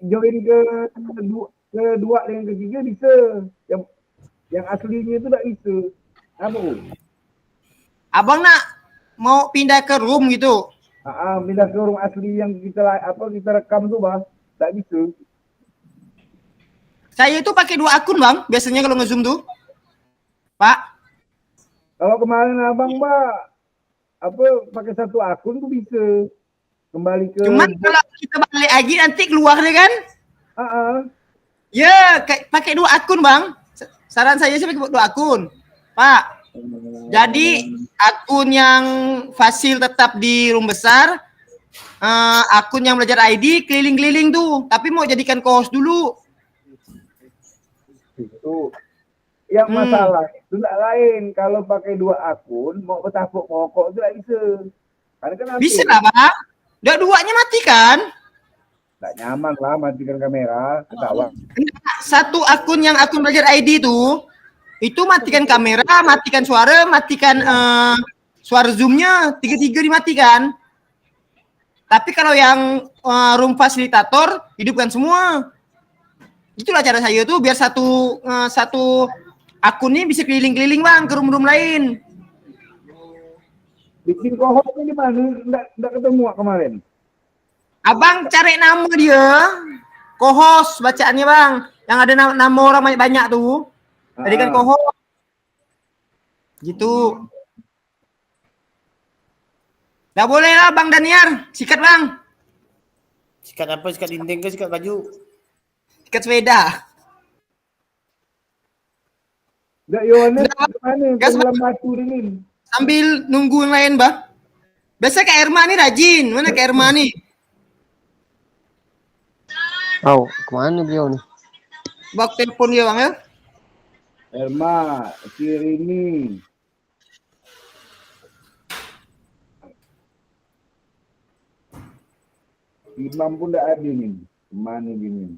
join kedua dengan ketiga bisa. Yang aslinya itu tidak bisa. Apa? Abang nak mau pindah ke room gitu? Pindah ke room asli yang kita rekam tuh bang, tidak bisa. Saya itu pakai 2 akun bang, biasanya kalau nge-zoom tuh, Pak. Kalau kemarin abang pakai 1 akun tuh bisa kembali ke. Cuman kalau kita balik lagi nanti keluar deh kan? Ya, pakai 2 akun bang. Saran saya sih pakai 2 akun, Pak. Jadi akun yang fasil tetap di room besar, akun yang belajar ID keliling-keliling tuh, tapi mau jadikan co-host dulu. Itu yang masalah itu tidak lain. Kalau pakai 2 akun mau bertapuk pokok itu tidak bisa. Karena kan nanti bisa lah bang, udah 2-nya matikan. Tidak nyaman lah matikan kamera, ketawa. 1 akun yang akun belajar ID itu matikan kamera, matikan suara, matikan suara zoomnya, 3 dimatikan. Tapi kalau yang room fasilitator hidupkan semua. Itulah cara saya tuh biar satu akun ini bisa keliling-keliling bang ke room-room lain. Bikin co-host ini mana? Tidak ketemu kemarin. Abang cari nama dia, co-host bacaannya bang, yang ada nama orang banyak tuh. Tadi kan co-host. Gitu. Nggak boleh lah Bang Daniar, sikat bang. Sikat apa? Sikat dinding ke sikat baju? Sikat sepeda. Enggak Yohanes, gimana? Tenggelam batu ini. Sambil nunggu yang lain bang. Biasa Kak Erma nih rajin. Mana Kak Erma nih? Kemana beliau nih? Bak telepon dia bang ya. Erma, kiri ini. Imam pun tidak ada nih. Kemana gini?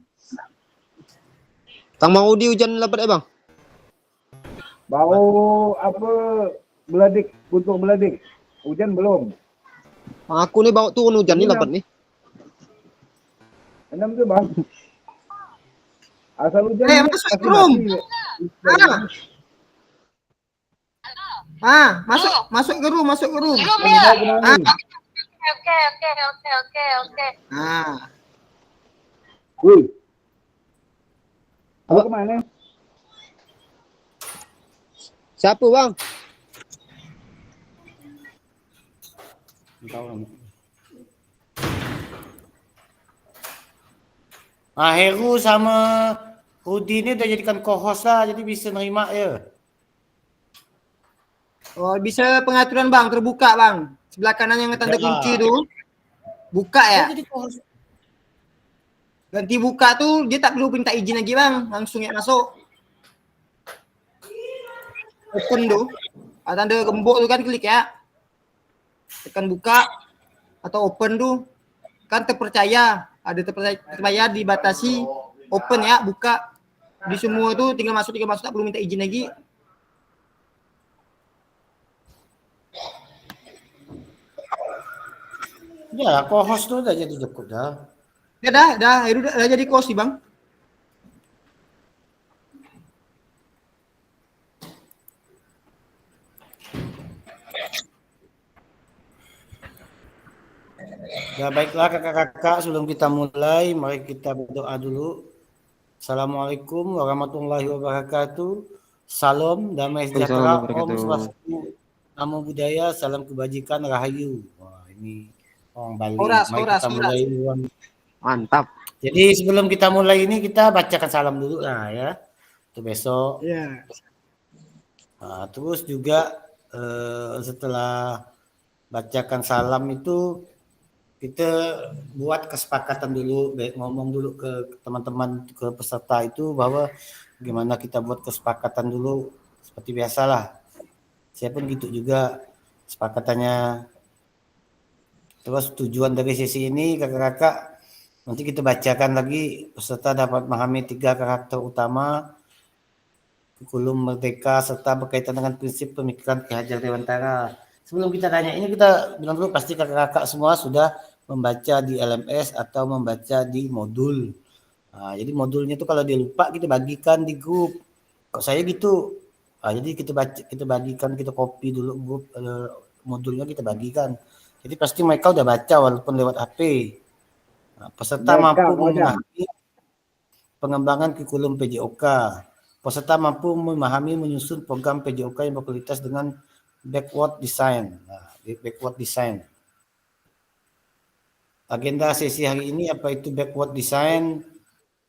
Tang Bang Udi hujan lebat bang? Bau beladik, untuk beladik. Hujan belum? Aku nih bawa turun hujan nih lebat nih. 6 tuh bang. Asal hujan. Masuk ke room. Masuk ke room, masuk ke room. Oke. Wih. Apa kemana? Siapa bang? Heru sama Rudi ini udah jadikan co-host lah, jadi bisa nerima ya. Oh, bisa pengaturan bang, terbuka bang. Sebelah kanan yang tanda kunci tuh. Buka ya. Ganti buka tuh, dia tak perlu minta izin lagi bang. Langsung ya masuk. Open tuh. Tanda gembok tuh kan klik ya. Tekan buka. Atau open tuh. Kan terpercaya. Ada terpercaya dibatasi. Open ya, buka. Di semua tuh tinggal masuk tak perlu minta izin lagi. Ya, co-host tuh udah jadi cukup dah. Ya udah jadi co-host sih bang. Ya baiklah kakak-kakak, sebelum kita mulai, mari kita berdoa dulu. Assalamualaikum warahmatullahi wabarakatuh. Salam, damai sejahtera, Om Swastiastu, Namo Buddhaya, salam kebajikan, rahayu. Wah, ini orang Bali. Mari kita mulai. Mantap. Jadi sebelum kita mulai ini kita bacakan salam dulu lah ya. Itu besok. Yeah. Nah, terus juga setelah bacakan salam itu kita buat kesepakatan dulu, ngomong dulu ke teman-teman, ke peserta itu bahwa gimana kita buat kesepakatan dulu seperti biasalah. Saya pun gitu juga kesepakatannya. Terus tujuan dari sesi ini kakak-kakak nanti kita bacakan lagi, peserta dapat memahami 3 karakter utama kurikulum merdeka serta berkaitan dengan prinsip pemikiran Ki Hajar Dewantara. Sebelum kita tanya ini, kita bilang dulu pasti kakak-kakak semua sudah membaca di LMS atau membaca di modul Nah, jadi modulnya tuh kalau dia lupa kita bagikan di grup. Kok saya gitu. Nah, jadi kita bagikan, kita copy dulu grup modulnya kita bagikan. Jadi pasti mereka udah baca walaupun lewat HP. Nah, peserta mampu memahami pengembangan kurikulum PJOK. Peserta mampu memahami menyusun program PJOK yang berkualitas dengan backward design. Nah, backward design. Agenda sesi hari ini apa itu backward design?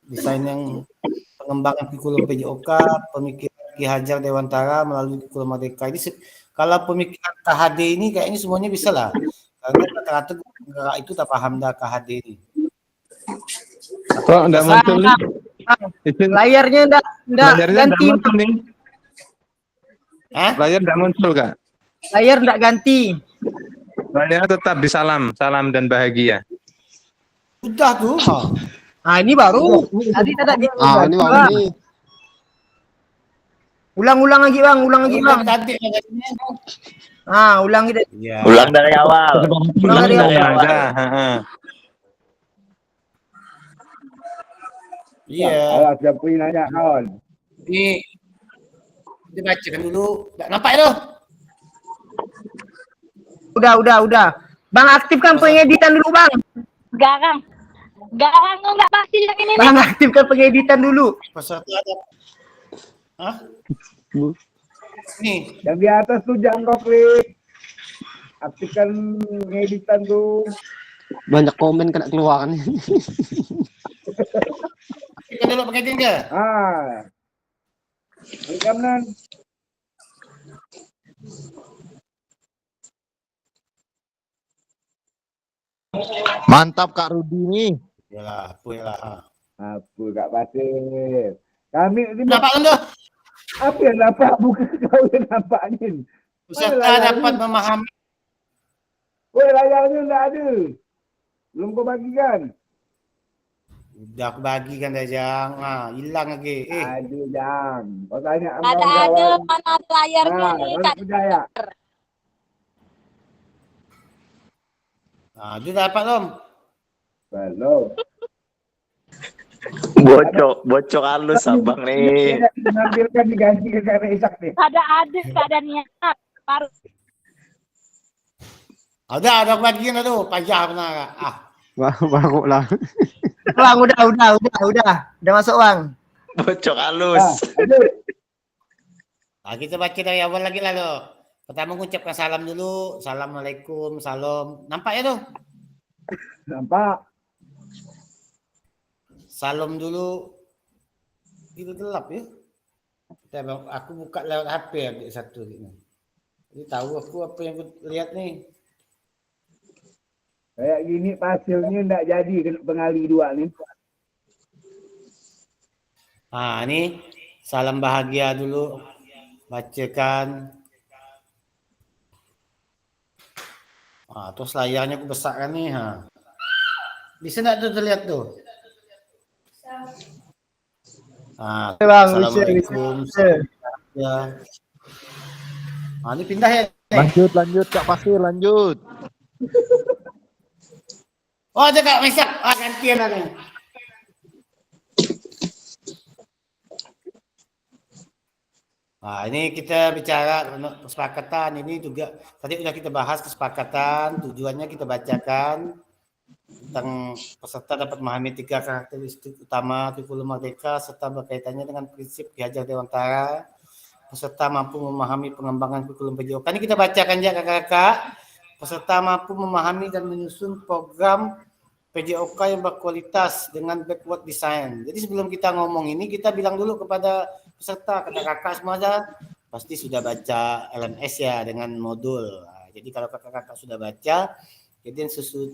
Desain yang pengembangan kurikulum PJOK, pemikiran Ki Hajar Dewantara melalui kurikulum Merdeka. Ini kalau pemikiran KHD ini kayaknya semuanya bisa lah. Karena rata-rata itu tak paham dah KHD ini. Kok enggak muncul nih? Izin, Layarnya enggak layarnya enggak ganti. muncul nih. Layar enggak muncul, Kak. Layar enggak ganti. Layar tetap di salam dan bahagia. Udah tuh. Ah, ini baru. Tadi tidak gitu. Ah, ini baru nih. Ulang lagi, Bang. Ulang lagi, Bang. Cantik. Ah, ulang gitu. Iya. Ulang dari awal. Ulang dari awal. Ada, heeh. Iya. Alah, siapa yang nanya kawan? Ini dibacakan dulu. Nggak nampak itu? Udah. Bang, aktifkan pengeditan dulu, Bang. Garang nggak pasti yang ini. Bang, aktifkan pengeditan dulu. Peserta ada. Hah? Nih. Yang di atas tuh jangan kau klik. Aktifkan editan tuh. Banyak komen kena keluaran. Kita dulu pakai dia. Ah. Klik kanan. Mantap Kak Rudi nih. Yalah, puyalah. Apa Kak Pasir? Kami ini Nampak kan tuh? apa yang nampak? Bukan kau yang nampak ni. Peserta dapat memahami. Woi, layarnya enggak ada. Belum kau bagikan. Udah aku bagikan dah Jang. Hilang lagi. Ada Jang. Kau tanya sama Ada kawan. mana ada layarnya Ah, nih. kau Kak. percaya? Dia dapat Om. Belum. Bocok halus abang nih. Mengambilkan diganti ke Kak Isak nih. Ada niat. Baru Ada aku bagikan dah tu. Payah benar. Baru lah. Bang, udah. Udah masuk, Bang. Bocok halus. Kita baca dari awal lagi lah tu. Pertama mengucapkan salam dulu. Assalamualaikum, salam. Nampak ya tu? Nampak? Salam dulu. Itu gelap ya. Aku buka lewat HP adik satu ni. Jadi tahu aku apa yang aku lihat ni. Kayak gini hasilnya enggak jadi kena pengali dua ni. Ni salam bahagia dulu. Bacakan. Terus layarnya aku besarkan ni. Bisa tak tu terlihat tu? Bang, Assalamualaikum. Ya. Ini pindah ya. Lanjut Kak Pasir, lanjut. Oh, ada Kak Mesak. Gantian lah ni. Ini kita bicara kesepakatan ini juga tadi sudah kita bahas kesepakatan, tujuannya kita bacakan tentang peserta dapat memahami 3 karakteristik utama kurikulum Merdeka serta berkaitannya dengan prinsip Ki Hajar Dewantara. Peserta mampu memahami pengembangan kurikulum PJOK. Ini kita bacakan ya kakak-kakak. Peserta mampu memahami dan menyusun program PJOK yang berkualitas dengan backward design. Jadi sebelum kita ngomong ini kita bilang dulu kepada peserta, kakak-kakak semua pasti sudah baca LMS ya dengan modul. Jadi kalau kakak-kakak sudah baca, jadi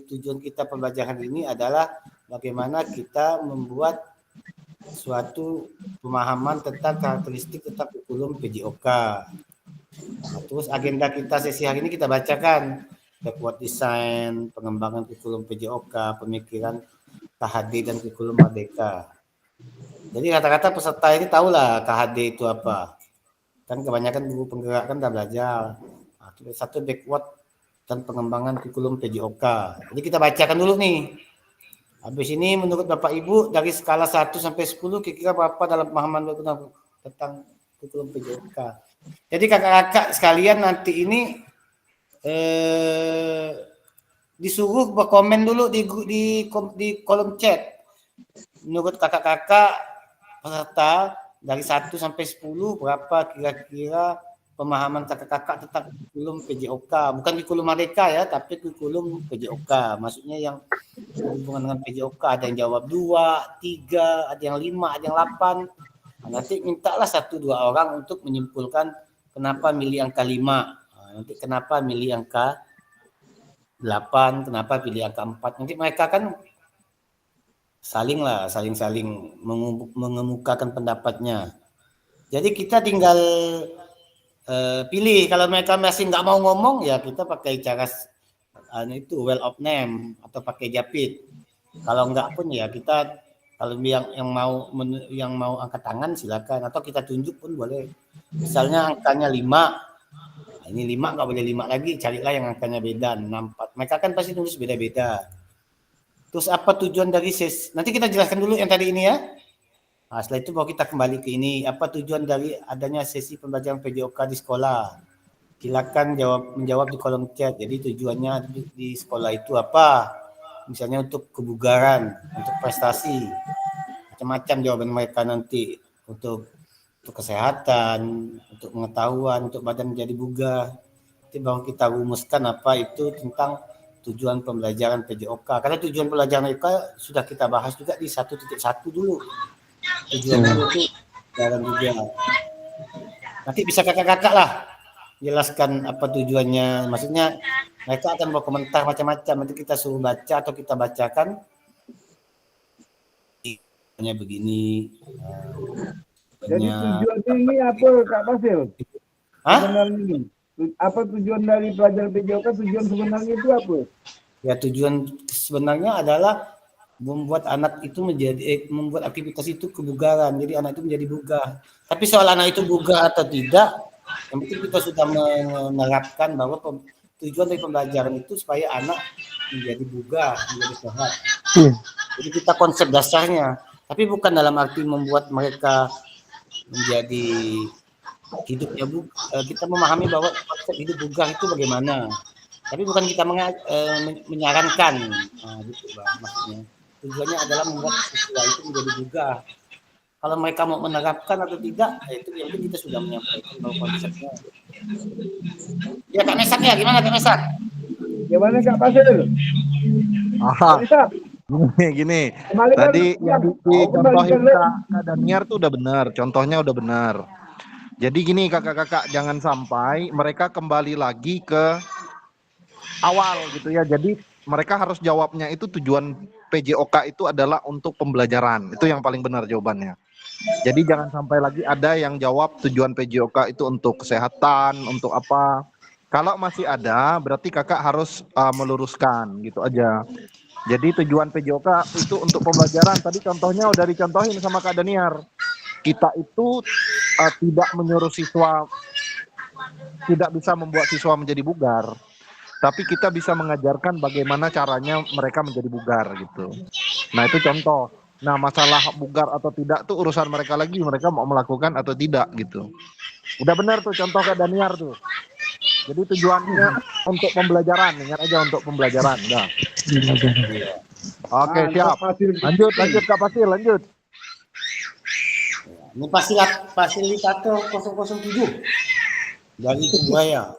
tujuan kita pembelajaran ini adalah bagaimana kita membuat suatu pemahaman tentang karakteristik tentang kurikulum PJOK. Terus agenda kita sesi hari ini kita bacakan backward design, pengembangan kurikulum PJOK, pemikiran KHD dan kurikulum Merdeka. Jadi kata-kata peserta ini tahulah KHD itu apa. Kan kebanyakan guru penggerak kan udah belajar. Satu backward dan pengembangan kurikulum PJOK. Jadi kita bacakan dulu nih. Habis ini menurut Bapak Ibu dari skala 1 sampai 10 kira-kira berapa dalam pemahaman tentang kurikulum PJOK? Jadi kakak-kakak sekalian nanti ini disuruh berkomen dulu di kolom chat. Menurut kakak-kakak peserta dari 1 sampai 10 berapa kira-kira pemahaman kakak-kakak tentang kurikulum PJOK, bukan kurikulum Merdeka ya, tapi kurikulum PJOK. Maksudnya yang berhubungan dengan PJOK, ada yang jawab 2, 3, ada yang 5, ada yang 8. Nah, nanti mintalah 1-2 orang untuk menyimpulkan kenapa milih angka 5. Nanti kenapa milih angka 8, kenapa pilih angka 4. Nanti mereka kan saling mengemukakan pendapatnya. Jadi kita tinggal pilih. Kalau mereka masih nggak mau ngomong ya kita pakai cara itu well of name atau pakai japit. Kalau nggak pun ya kita, kalau yang mau angkat tangan silakan, atau kita tunjuk pun boleh. Misalnya angkanya 5, ini 5 nggak boleh 5 lagi, carilah yang angkanya beda 6, 4. Mereka kan pasti tulis beda-beda. Terus apa tujuan dari sesi? Nanti kita jelaskan dulu yang tadi ini ya. Nah, setelah itu baru kita kembali ke ini. Apa tujuan dari adanya sesi pembelajaran PJOK di sekolah? Silakan menjawab di kolom chat. Jadi tujuannya di sekolah itu apa? Misalnya untuk kebugaran, untuk prestasi, macam-macam jawaban mereka nanti. Untuk kesehatan, untuk pengetahuan, untuk badan menjadi bugar. Nanti baru kita rumuskan apa itu tentang tujuan pembelajaran PJOK. Karena tujuan pembelajaran PJOK sudah kita bahas juga di 1.1 dulu. Tujuan itu jalan juga. Nanti bisa kakak-kakak lah jelaskan apa tujuannya. Maksudnya mereka akan berkomentar macam-macam. Nanti kita suruh baca atau kita bacakan. Tujuannya begini. Jadi tujuannya ini apa Kak Fasil? Sebenarnya ini. Apa tujuan dari pelajaran PJOK? Tujuan sebenarnya itu apa? Ya tujuan sebenarnya adalah membuat anak itu membuat aktivitas itu kebugaran. Jadi anak itu menjadi bugar. Tapi soal anak itu bugar atau tidak, yang penting kita sudah menerapkan bahwa tujuan dari pembelajaran itu supaya anak menjadi bugar, menjadi sehat. Jadi kita konsep dasarnya. Tapi bukan dalam arti membuat mereka menjadi hidupnya kita memahami bahwa konsep hidup bugar itu bagaimana. Tapi bukan kita menyarankan. Nah, gitu Bang, maksudnya. Tujuannya adalah membuat siswa itu menjadi bugar. Kalau mereka mau menerapkan atau tidak, itu yang kita sudah menyampaikan bahwa konsepnya. Ya Kak Mesak ya, gimana Kak Mesak? Gimana Kak Fasil? Gini. Tadi yang dicontohin Kak Daniar tuh udah benar, contohnya udah benar. Jadi gini kakak-kakak, jangan sampai mereka kembali lagi ke awal gitu ya. Jadi mereka harus jawabnya itu tujuan PJOK itu adalah untuk pembelajaran. Itu yang paling benar jawabannya. Jadi jangan sampai lagi ada yang jawab tujuan PJOK itu untuk kesehatan, untuk apa. Kalau masih ada, berarti kakak harus meluruskan gitu aja. Jadi tujuan PJOK itu untuk pembelajaran. Tadi contohnya udah dicontohin sama Kak Daniar. Kita itu tidak menyuruh siswa, tidak bisa membuat siswa menjadi bugar. Tapi kita bisa mengajarkan bagaimana caranya mereka menjadi bugar gitu. Nah itu contoh. Nah masalah bugar atau tidak tuh urusan mereka lagi, mereka mau melakukan atau tidak gitu. Udah benar tuh contoh Kak Daniar tuh. Jadi tujuannya untuk pembelajaran, ingat aja untuk pembelajaran. Udah. Oke siap. Lanjut Kak Fasil, lanjut. Ini fasilitator 007 dari Surabaya.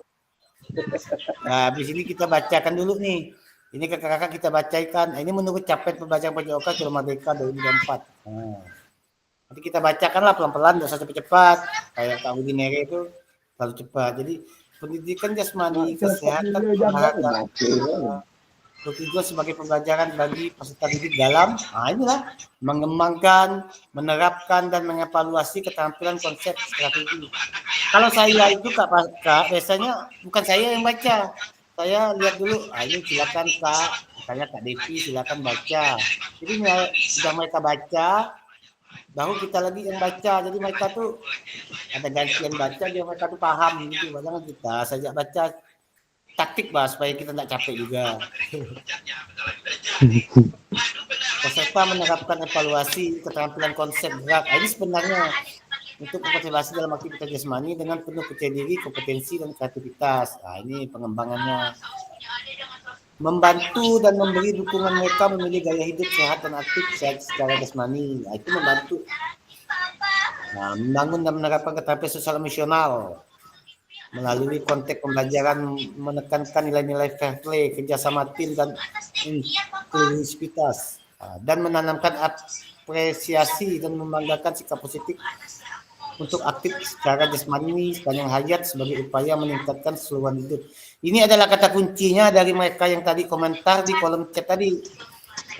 Nah, habis ini kita bacakan dulu nih. Ini kakak-kakak kita bacakan. Ini menurut capaian pembelajaran PJOK Kurikulum Merdeka 2024. Nah, nanti kita bacakanlah pelan-pelan, tidak usah cepat-cepat. Kayak Kak Udinere itu terlalu cepat. Jadi pendidikan jasmani, kesehatan, olahraga bertujuan sebagai pembelajaran bagi peserta didik dalam, inilah mengembangkan, menerapkan dan mengevaluasi keterampilan konsep strategi. Kalau saya itu Kak, biasanya bukan saya yang baca, saya lihat dulu. Ini silakan Kak, misalnya Kak Devi silakan baca. Jadi sudah mereka baca, baru kita lagi yang baca. Jadi mereka tuh ada gantian baca, biar mereka tuh paham gitu. Jangan kita saja baca. Taktik supaya kita tidak capek juga. Peserta menerapkan evaluasi keterampilan konsep gerak. Ini sebenarnya untuk partisipasi dalam aktivitas jasmani dengan penuh percaya diri, kompetensi, dan kreativitas. Nah, ini pengembangannya. Membantu dan memberi dukungan mereka memilih gaya hidup sehat dan aktif secara jasmani. Nah, itu membantu. Nah, membangun dan menerapkan keterampilan sosial emosional. Melalui konteks pembelajaran menekankan nilai-nilai fair play, kerjasama tim, dan inklusivitas. Dan menanamkan apresiasi dan membanggakan sikap positif untuk aktif secara jasmani sepanjang hayat sebagai upaya meningkatkan keseluruhan hidup. Ini adalah kata kuncinya dari mereka yang tadi komentar di kolom chat tadi.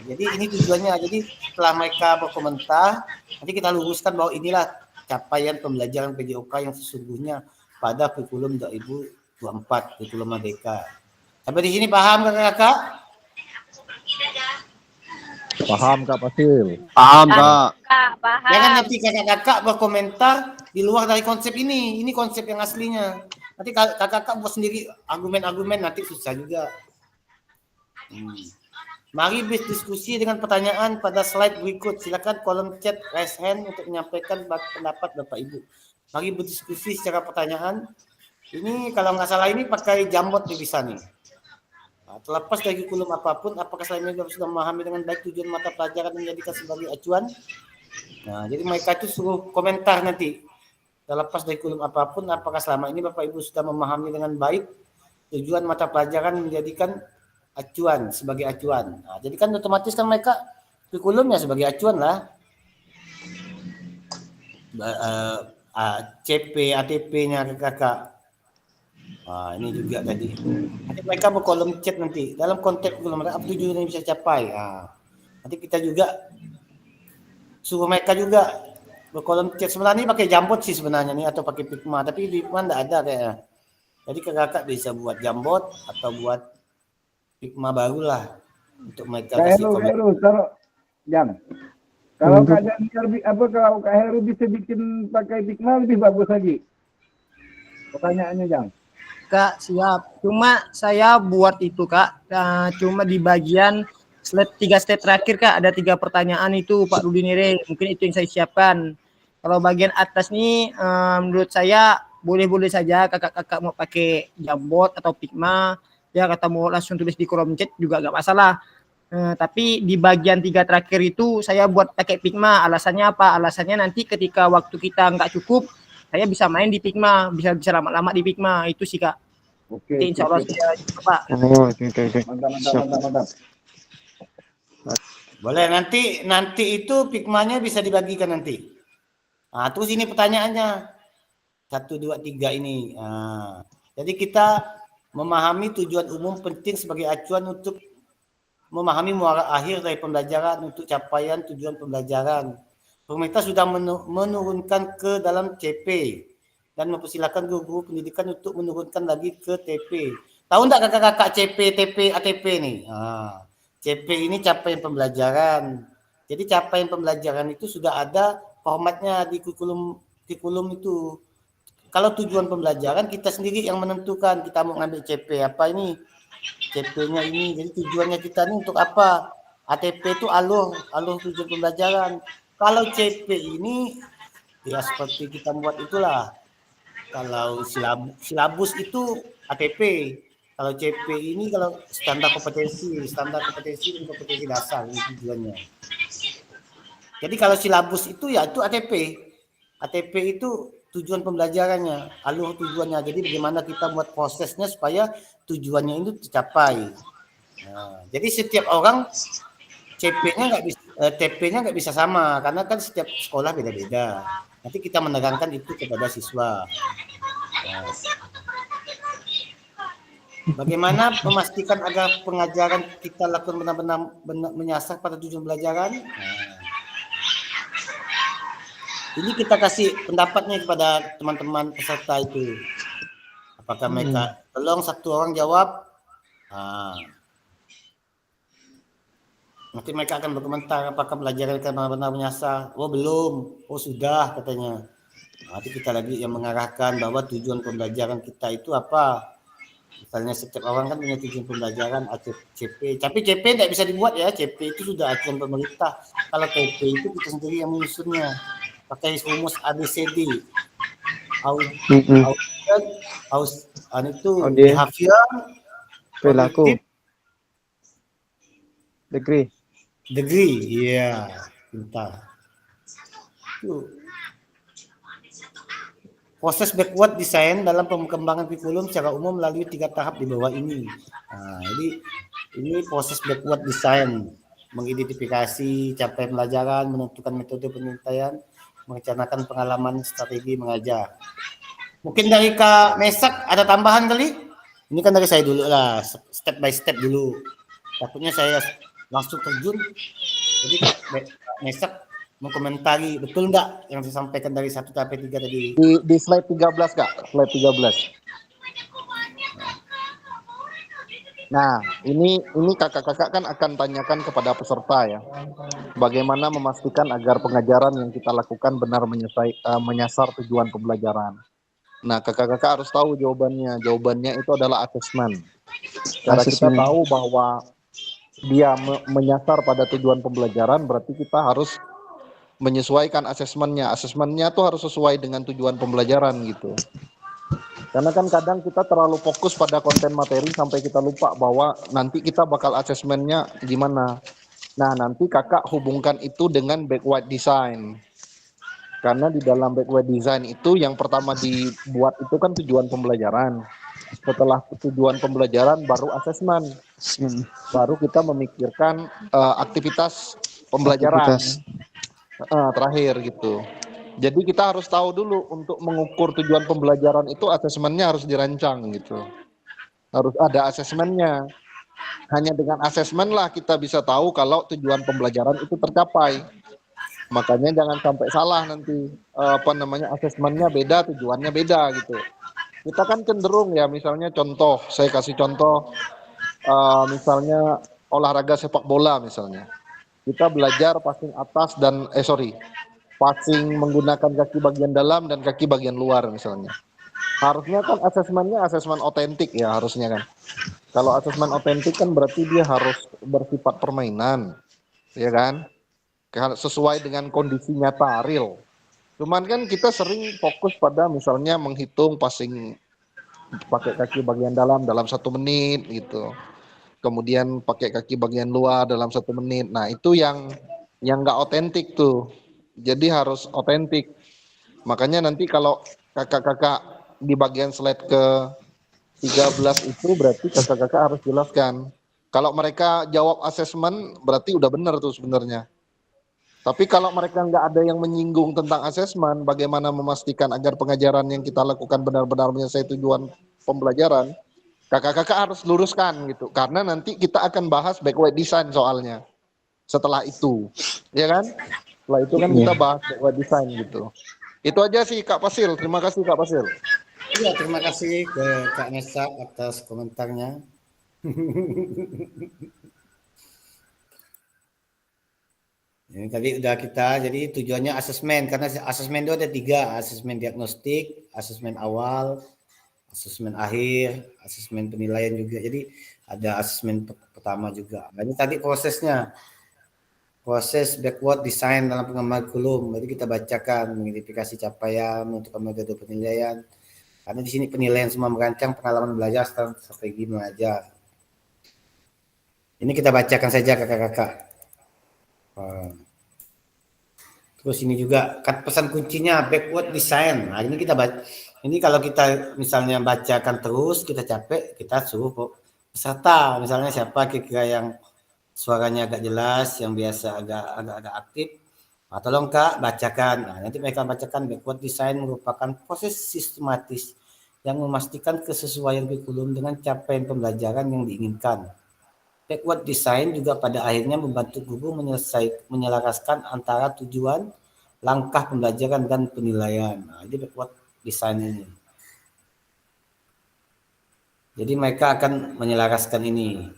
Jadi ini tujuannya. Jadi setelah mereka berkomentar, nanti kita luruskan bahwa inilah capaian pembelajaran PJOK yang sesungguhnya pada kurikulum 2024, kurikulum Merdeka. Sampai di sini paham kakak-kakak? Paham Kak Fasil? Paham, Kak. Kak, paham. Jangan nanti kakak-kakak berkomentar di luar dari konsep ini. Ini konsep yang aslinya. Nanti kakak-kakak buat sendiri argumen-argumen, nanti susah juga. Mari berdiskusi dengan pertanyaan pada slide berikut. Silakan kolom chat raise hand untuk menyampaikan pendapat Bapak Ibu. Mari berdiskusi secara pertanyaan. Ini kalau nggak salah ini pakai Jamboard bisa nih. Nah, terlepas dari kurikulum apapun, apakah selain ini sudah memahami dengan baik tujuan mata pelajaran dan menjadikan sebagai acuan? Nah, jadi mereka itu suruh komentar nanti. Terlepas dari kurikulum apapun, apakah selama ini Bapak Ibu sudah memahami dengan baik tujuan mata pelajaran menjadikan acuan sebagai acuan. Nah, jadi kan otomatis kan mereka kurikulumnya sebagai acuan lah. CP, ATP-nya kakak. Nah, ini juga tadi. Nanti mereka berkolom chat nanti. Dalam konteks kurikulum apa tujuan yang bisa capai. Nah, nanti kita juga suruh mereka juga berkolom chat. Sebenarnya ini pakai Jamboard sih sebenarnya nih atau pakai Figma. Tapi Figma enggak ada kayaknya. Jadi kakak bisa buat Jamboard atau buat Figma baru lah untuk mereka kasih komen. Taruh jam. Kalau keadaan kalau Kak Heru bisa bikin pakai Figma lebih bagus lagi. Pertanyaannya jam. Kak, siap. Cuma saya buat itu, Kak. Cuma di bagian slide 3 slide terakhir, Kak, ada 3 pertanyaan itu, Pak Rudi Nire. Mungkin itu yang saya siapkan. Kalau bagian atas nih, menurut saya boleh-boleh saja kakak-kakak mau pakai Jamboard atau Figma. Ya, kata mau langsung tulis di kolom chat juga nggak masalah. Tapi di bagian 3 terakhir itu saya buat pakai Figma. Alasannya apa? Alasannya nanti ketika waktu kita nggak cukup, saya bisa main di Figma, bisa lama-lama di Figma. Itu sih, Kak. Oke. Insya Allah saya coba. Oke. Mantap. Boleh, nanti itu Figmanya bisa dibagikan nanti. Nah, terus ini pertanyaannya. 1, 2, 3 ini. Nah, jadi kita memahami tujuan umum penting sebagai acuan untuk memahami muara akhir dari pembelajaran untuk capaian tujuan pembelajaran. Pemerintah sudah menurunkan ke dalam CP dan mempersilahkan guru-guru pendidikan untuk menurunkan lagi ke TP. Tahu enggak kakak-kakak CP, TP, ATP nih? Nah, CP ini capaian pembelajaran. Jadi capaian pembelajaran itu sudah ada formatnya di kurikulum itu. Kalau tujuan pembelajaran kita sendiri yang menentukan kita mau ngambil CP apa ini. CP-nya ini. Jadi tujuannya kita ini untuk apa? ATP itu alur tujuan pembelajaran. Kalau CP ini ya seperti kita buat itulah. Kalau silabus itu ATP. Kalau CP ini kalau standar kompetensi dan kompetensi dasar ini tujuannya. Jadi kalau silabus itu ya itu ATP. ATP itu tujuan pembelajarannya, alur tujuannya. Jadi bagaimana kita buat prosesnya supaya tujuannya itu tercapai. Nah, jadi setiap orang CP-nya nggak bisa, TP-nya nggak bisa sama karena kan setiap sekolah beda-beda. Nanti kita menerangkan itu kepada siswa. Nah, bagaimana memastikan agar pengajaran kita lakukan benar-benar menyasar pada tujuan pembelajaran? Nah, ini kita kasih pendapatnya kepada teman-teman peserta itu. Apakah mereka tolong satu orang jawab? Nah, nanti mereka akan berkomentar apakah pelajaran kita benar-benar menyasar. Oh belum, oh sudah katanya. Nanti kita lagi yang mengarahkan bahwa tujuan pembelajaran kita itu apa. Misalnya setiap orang kan punya tujuan pembelajaran CP, tapi CP tidak bisa dibuat ya. CP itu sudah acuan pemerintah. Kalau TP itu kita sendiri yang menyusunnya pakai rumus ABCD. Itu Audit. behavior, Perilaku. cognitive, Degree. iya, pintar. Itu proses backward design dalam pengembangan kurikulum secara umum melalui 3 tahap di bawah ini. Nah, jadi ini proses backward design, mengidentifikasi capaian pelajaran, menentukan metode penelitian, merencanakan pengalaman strategi mengajar. Mungkin dari Kak Mesak ada tambahan kali? Ini kan dari saya dulu lah, step by step dulu. Takutnya saya langsung terjun. Jadi Kak Mesak mengkomentari betul nggak yang disampaikan dari 1 sampai 3 tadi? Di slide 13 Kak, slide 13. Nah, ini kakak-kakak kan akan tanyakan kepada peserta ya, bagaimana memastikan agar pengajaran yang kita lakukan benar menyasar tujuan pembelajaran. Nah, kakak-kakak harus tahu jawabannya. Jawabannya itu adalah assessment. Cara kita tahu bahwa dia menyasar pada tujuan pembelajaran, berarti kita harus menyesuaikan asesmennya. Asesmennya tuh harus sesuai dengan tujuan pembelajaran gitu. Karena kan kadang kita terlalu fokus pada konten materi sampai kita lupa bahwa nanti kita bakal asesmennya gimana. Nah, nanti kakak hubungkan itu dengan backward design. Karena di dalam backward design itu yang pertama dibuat itu kan tujuan pembelajaran. Setelah tujuan pembelajaran baru asesmen. Baru kita memikirkan aktivitas pembelajaran. Terakhir gitu. Jadi kita harus tahu dulu untuk mengukur tujuan pembelajaran itu asesmennya harus dirancang gitu. Harus ada asesmennya. Hanya dengan asesmen lah kita bisa tahu kalau tujuan pembelajaran itu tercapai. Makanya jangan sampai salah nanti asesmennya beda, tujuannya beda gitu. Kita kan cenderung ya, misalnya contoh, saya kasih contoh misalnya olahraga sepak bola misalnya. Kita belajar passing atas passing menggunakan kaki bagian dalam dan kaki bagian luar misalnya. Harusnya kan asesmennya asesmen otentik ya harusnya kan. Kalau asesmen otentik kan berarti dia harus bersifat permainan, ya kan? Sesuai dengan kondisi nyata real. Cuman kan kita sering fokus pada misalnya menghitung passing pakai kaki bagian dalam 1 menit gitu. Kemudian pakai kaki bagian luar dalam 1 menit. Nah, itu yang nggak otentik tuh. Jadi harus otentik. Makanya nanti kalau kakak-kakak di bagian slide ke 13 itu berarti kakak-kakak harus jelaskan. Kalau mereka jawab asesmen berarti udah benar tuh sebenarnya. Tapi kalau mereka nggak ada yang menyinggung tentang asesmen, bagaimana memastikan agar pengajaran yang kita lakukan benar-benar menyelesaikan tujuan pembelajaran, kakak-kakak harus luruskan gitu. Karena nanti kita akan bahas backward design soalnya. Setelah itu, ya kan? Setelah itu kan kita bahas backward design gitu. Itu aja sih Kak Pasil. Terima kasih Kak Pasil. Iya, terima kasih ke Kak Mesak atas komentarnya. Ini tadi udah kita, jadi tujuannya asesmen, karena asesmen itu ada 3, asesmen diagnostik, asesmen awal, asesmen akhir, asesmen penilaian juga. Jadi ada asesmen pertama juga. Nah, ini tadi prosesnya, proses backward design dalam pengembangan kurikulum. Jadi kita bacakan, mengidentifikasi capaian, menentukan metode penilaian. Karena di sini penilaian semua merancang pengalaman belajar, strategi mengajar. Ini kita bacakan saja kakak-kakak. Terus ini juga pesan kuncinya backward design. Nah, ini kita baca. Ini kalau kita misalnya bacakan terus, kita capek, kita suruh peserta. Misalnya siapa kira-kira yang suaranya agak jelas, yang biasa agak aktif. Nah, tolong Kak bacakan. Nah, nanti mereka bacakan backward design merupakan proses sistematis yang memastikan kesesuaian kurikulum dengan capaian pembelajaran yang diinginkan. Backward design juga pada akhirnya membantu guru menyelaraskan antara tujuan, langkah pembelajaran, dan penilaian. Nah, ini backward design ini. Jadi mereka akan menyelaraskan ini.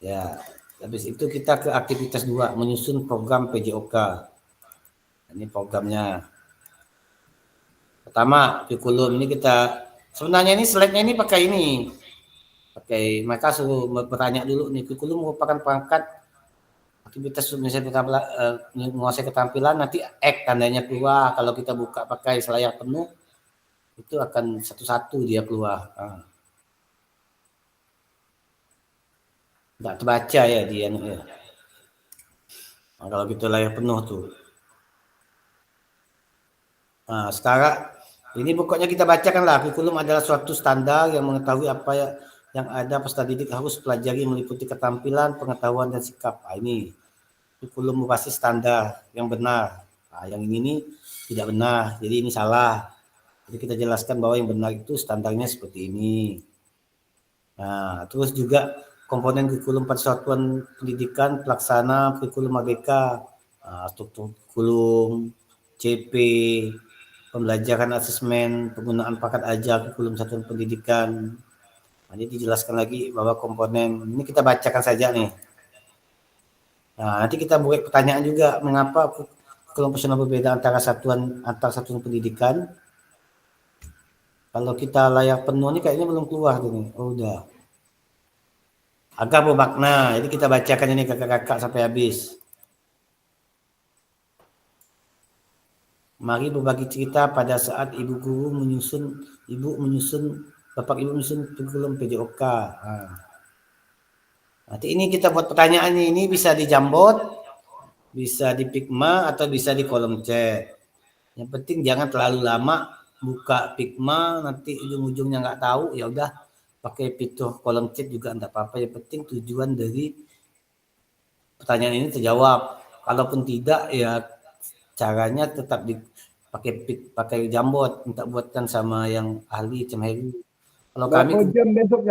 Ya, habis itu kita ke aktivitas 2, menyusun program PJOK. Ini programnya. Pertama, kurikulum ini sebenarnya ini slide-nya ini pakai ini. Mereka suruh bertanya dulu nih, kurikulum merupakan perangkat aktivitas menguasai keterampilan, nanti tandanya keluar. Kalau kita buka pakai selayar penuh, itu akan satu-satu dia keluar. Nggak terbaca ya dia. Nah, kalau kita layar penuh tuh. Nah, sekarang ini pokoknya kita bacakanlah, kurikulum adalah suatu standar yang mengetahui apa yang ada peserta didik harus pelajari meliputi keterampilan, pengetahuan, dan sikap. Nah, ini kurikulum berbasis standar yang benar. Nah, yang ini tidak benar, jadi ini salah. Jadi kita jelaskan bahwa yang benar itu standarnya seperti ini. Nah, terus juga komponen kurikulum pada satuan pendidikan pelaksana kurikulum merdeka, struktur kurikulum, CP, pembelajaran asesmen, penggunaan paket ajar kurikulum satuan pendidikan. Nah, ini dijelaskan lagi bahwa komponen ini kita bacakan saja nih. Nah, nanti kita buat pertanyaan juga, mengapa kurikulum personal berbeda antar satuan pendidikan. Kalau kita layar penuh ini kayaknya belum keluar tuh nih. Oh, udah. Agar bermakna. Jadi kita bacakan ini kakak-kakak sampai habis. Mari berbagi cerita pada saat bapak ibu menyusun kurikulum PJOK. Nanti ini kita buat pertanyaan ini bisa di Jambot, bisa di Figma, atau bisa di kolom chat. Yang penting jangan terlalu lama buka Figma, nanti ujung-ujungnya nggak tahu, ya udah pakai fitur kolom chat juga enggak apa-apa. Yang penting tujuan dari pertanyaan ini terjawab. Kalaupun tidak, ya caranya tetap pakai Jambot, minta buatkan sama yang ahli Cemheru. Kalau kami jam besok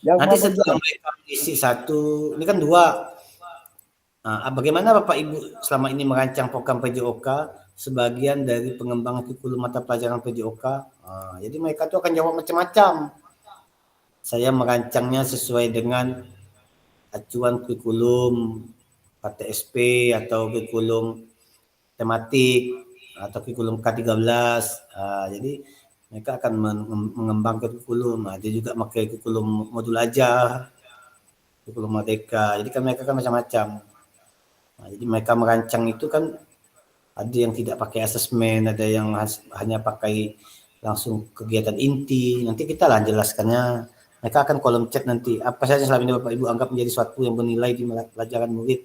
nanti setelah mereka isi satu, ini kan 2. Nah, bagaimana Bapak Ibu selama ini merancang program PJOK sebagian dari pengembangan kurikulum mata pelajaran PJOK? Jadi mereka tuh akan jawab macam-macam. Saya merancangnya sesuai dengan acuan kurikulum KTSP atau kurikulum tematik atau kurikulum K13. Jadi mereka akan mengembangkan kurikulum. Dia juga pakai kurikulum modul ajar, kurikulum merdeka. Jadi kan mereka kan macam-macam. Jadi mereka merancang itu kan ada yang tidak pakai asesmen, ada yang hanya pakai langsung kegiatan inti. Nanti kita lah jelaskannya. Mereka akan kolom chat nanti. Apa saja selama ini Bapak Ibu anggap menjadi suatu yang bernilai di pelajaran murid.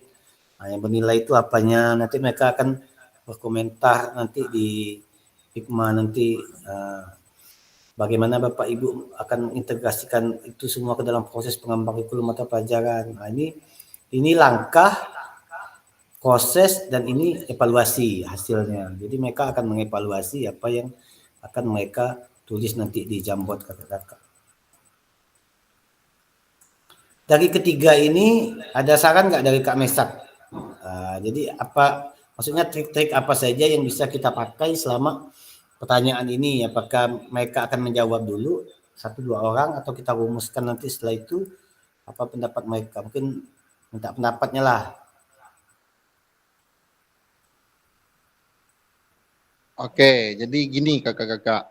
Yang bernilai itu apanya. Nanti mereka akan berkomentar nanti di Figma nanti. Bagaimana Bapak Ibu akan integrasikan itu semua ke dalam proses pengembangan kurikulum mata pelajaran. Ini langkah, proses, dan ini evaluasi hasilnya. Jadi mereka akan mengevaluasi apa yang akan mereka tulis nanti di Jambot kakak-kakak. Dari ketiga ini ada saran nggak dari Kak Mesak? Jadi maksudnya trik-trik apa saja yang bisa kita pakai selama pertanyaan ini? Apakah mereka akan menjawab dulu 1-2 orang atau kita rumuskan nanti setelah itu apa pendapat mereka? Mungkin minta pendapatnya lah. Oke, jadi gini kakak-kakak.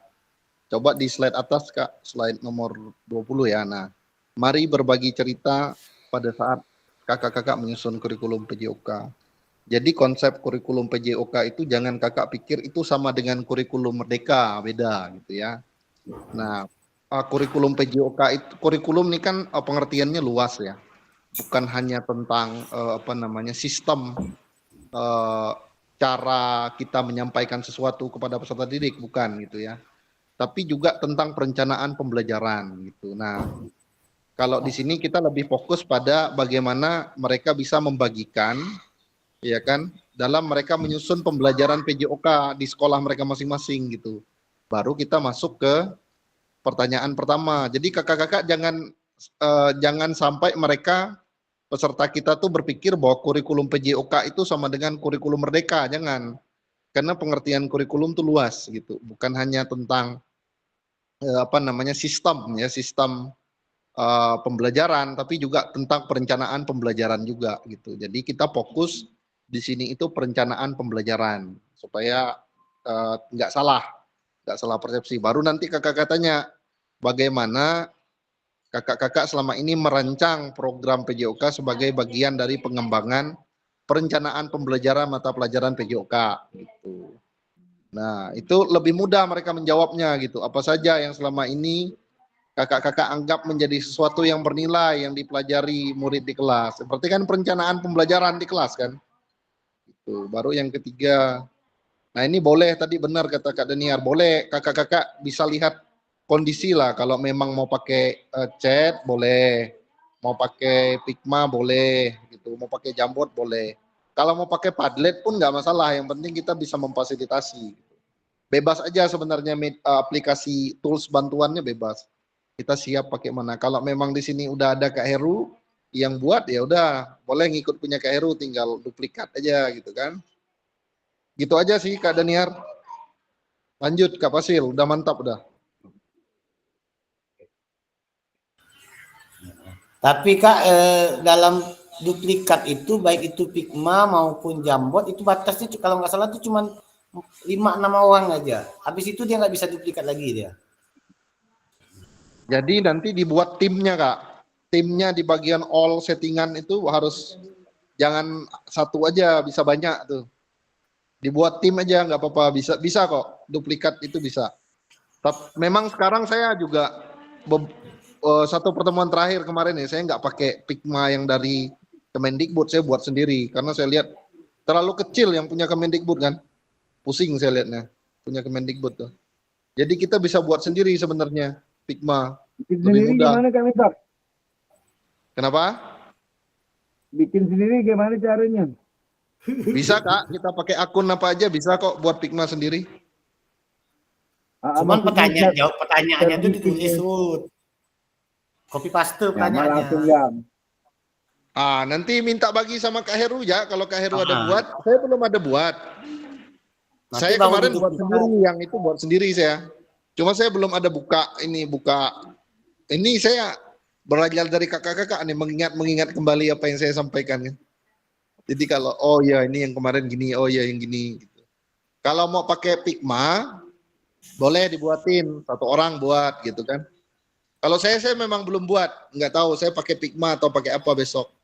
Coba di slide atas Kak, slide nomor 20 ya. Nah, mari berbagi cerita pada saat kakak-kakak menyusun kurikulum PJOK. Jadi konsep kurikulum PJOK itu jangan kakak pikir itu sama dengan kurikulum merdeka, beda gitu ya. Nah, kurikulum PJOK itu, kurikulum ini kan pengertiannya luas ya. Bukan hanya tentang sistem cara kita menyampaikan sesuatu kepada peserta didik, bukan gitu ya. Tapi juga tentang perencanaan pembelajaran gitu. Nah, kalau di sini kita lebih fokus pada bagaimana mereka bisa membagikan, ya kan, dalam mereka menyusun pembelajaran PJOK di sekolah mereka masing-masing gitu. Baru kita masuk ke pertanyaan pertama. Jadi kakak-kakak jangan sampai mereka peserta kita tuh berpikir bahwa kurikulum PJOK itu sama dengan kurikulum merdeka, jangan. Karena pengertian kurikulum itu luas gitu, bukan hanya tentang sistem pembelajaran, tapi juga tentang perencanaan pembelajaran juga gitu. Jadi kita fokus di sini itu perencanaan pembelajaran supaya nggak salah nggak salah persepsi. Baru nanti kakak-kakak tanya bagaimana kakak-kakak selama ini merancang program PJOK sebagai bagian dari pengembangan perencanaan pembelajaran mata pelajaran PJOK gitu. Nah, itu lebih mudah mereka menjawabnya gitu. Apa saja yang selama ini kakak-kakak anggap menjadi sesuatu yang bernilai yang dipelajari murid di kelas. Seperti kan perencanaan pembelajaran di kelas kan. Itu. Baru yang ketiga. Nah, ini boleh tadi benar kata Kak Daniar, boleh kakak-kakak bisa lihat kondisi lah. Kalau memang mau pakai chat boleh, mau pakai Pigma boleh, gitu. Mau pakai Jamboard boleh. Kalau mau pakai Padlet pun nggak masalah. Yang penting kita bisa memfasilitasi. Bebas aja sebenarnya aplikasi tools bantuannya bebas. Kita siap pakai mana. Kalau memang di sini udah ada Kak Heru yang buat, ya udah boleh ngikut punya Kak Heru, tinggal duplikat aja gitu kan. Gitu aja sih Kak Daniar. Lanjut Kak Pasil, udah mantap udah. Tapi Kak, dalam duplikat itu baik itu Pigma maupun Jamboard itu batasnya kalau nggak salah itu cuma 5-6 orang aja. Habis itu dia nggak bisa duplikat lagi dia. Jadi nanti dibuat timnya Kak. Timnya di bagian all settingan itu harus jangan satu aja, bisa banyak tuh. Dibuat tim aja nggak apa-apa, bisa kok, duplikat itu bisa. Tapi memang sekarang saya juga satu pertemuan terakhir kemarin nih, saya nggak pakai Pigma yang dari Kemendikbud, saya buat sendiri karena saya lihat terlalu kecil yang punya Kemendikbud kan, pusing saya lihatnya punya Kemendikbud tuh. Jadi kita bisa buat sendiri sebenarnya Pigma, Bikin lebih sendiri mudah. gimana Kak Misak? Kenapa? Bikin sendiri gimana caranya? Bisa Kak, kita pakai akun apa aja bisa kok buat Pigma sendiri. Cuman Maksudnya pertanyaannya itu ditulis tuh. Copy paste ya, pertanyaannya. langsung ya. Nanti minta bagi sama Kak Heru ya, kalau Kak Heru ada Ah. buat, saya belum ada buat. Nanti Saya baru kemarin diduplikat. buat sendiri, yang itu buat sendiri saya. Cuma saya belum ada buka. Ini saya belajar dari kakak-kakak nih, mengingat kembali apa yang saya sampaikan kan. Jadi kalau oh ya ini yang kemarin gini, oh ya yang gini. Gitu. Kalau mau pakai Pigma, boleh dibuatin satu orang buat gitu kan. Kalau saya memang belum buat, nggak tahu saya pakai Pigma atau pakai apa besok.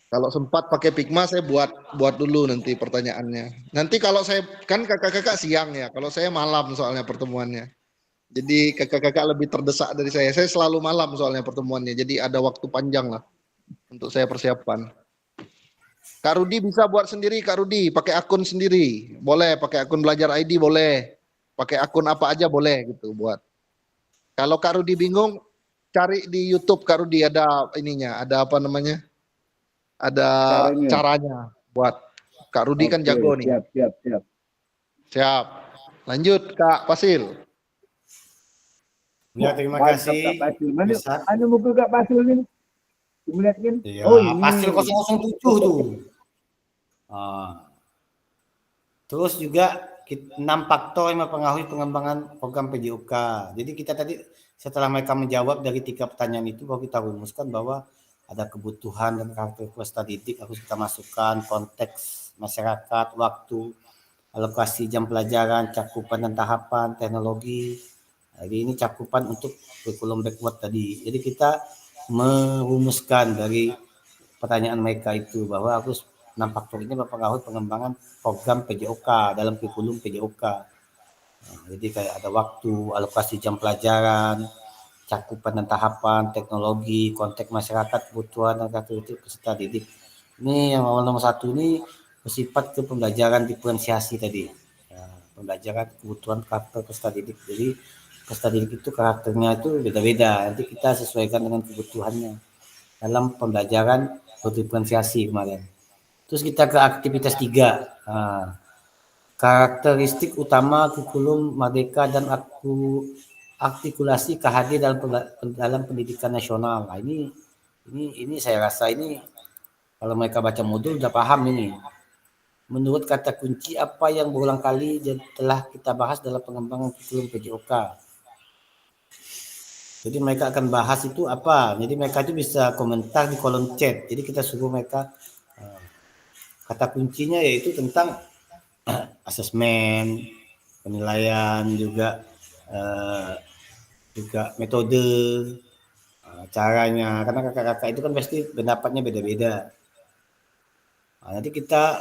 Kalau sempat pakai Pigma saya buat dulu nanti pertanyaannya. Nanti kalau saya kan kakak-kakak siang ya, kalau saya malam soalnya pertemuannya. Jadi kakak-kakak lebih terdesak dari saya. Saya selalu malam soalnya pertemuannya. Jadi ada waktu panjang lah untuk saya persiapan. Kak Rudi bisa buat sendiri, Kak Rudi pakai akun sendiri. Boleh pakai akun belajar ID boleh. Pakai akun apa aja boleh gitu buat. Kalau Kak Rudi bingung, cari di YouTube Kak Rudi ada ininya, ada apa namanya? Ada caranya buat. Kak Rudi kan jago nih. Siap. Lanjut Kak Pasil. Ya, terima Mantap, kasih. Kak Pasil. Mana Besar. buku Kak Pasil ini? Melihatkan. Ya, Oh ini. Pasil 007 tuh. Terus juga 6 faktor yang mempengaruhi pengembangan program PJOK. Jadi kita tadi setelah mereka menjawab dari 3 pertanyaan itu, baru kita rumuskan bahwa ada kebutuhan dan karakter peserta didik harus kita masukkan, konteks masyarakat, waktu, alokasi jam pelajaran, cakupan dan tahapan, teknologi. Jadi ini cakupan untuk kurikulum backward tadi. Jadi kita merumuskan dari pertanyaan mereka itu bahwa harus 6 faktor ini mempengaruhi pengembangan program PJOK dalam kurikulum PJOK. Jadi kayak ada waktu, alokasi jam pelajaran, cakupan dan tahapan, teknologi, konteks masyarakat, kebutuhan dan karakteristik peserta didik. Ini yang nomor 1 ini bersifat ke pembelajaran diferensiasi tadi. Pembelajaran kebutuhan karakter peserta didik. Jadi peserta didik itu karakternya itu beda-beda. Nanti kita sesuaikan dengan kebutuhannya dalam pembelajaran berdiferensiasi kemarin. Terus kita ke aktivitas 3. Karakteristik utama kurikulum Merdeka dan artikulasi KHD dalam pendidikan nasional. Nah, ini saya rasa ini kalau mereka baca modul udah paham ini. Menurut kata kunci apa yang berulang kali telah kita bahas dalam pengembangan kurikulum PJOK. Jadi mereka akan bahas itu apa. Jadi mereka itu bisa komentar di kolom chat. Jadi kita suruh mereka kata kuncinya yaitu tentang asesmen, penilaian juga juga metode caranya, karena kakak-kakak itu kan pasti pendapatnya beda-beda. Nanti kita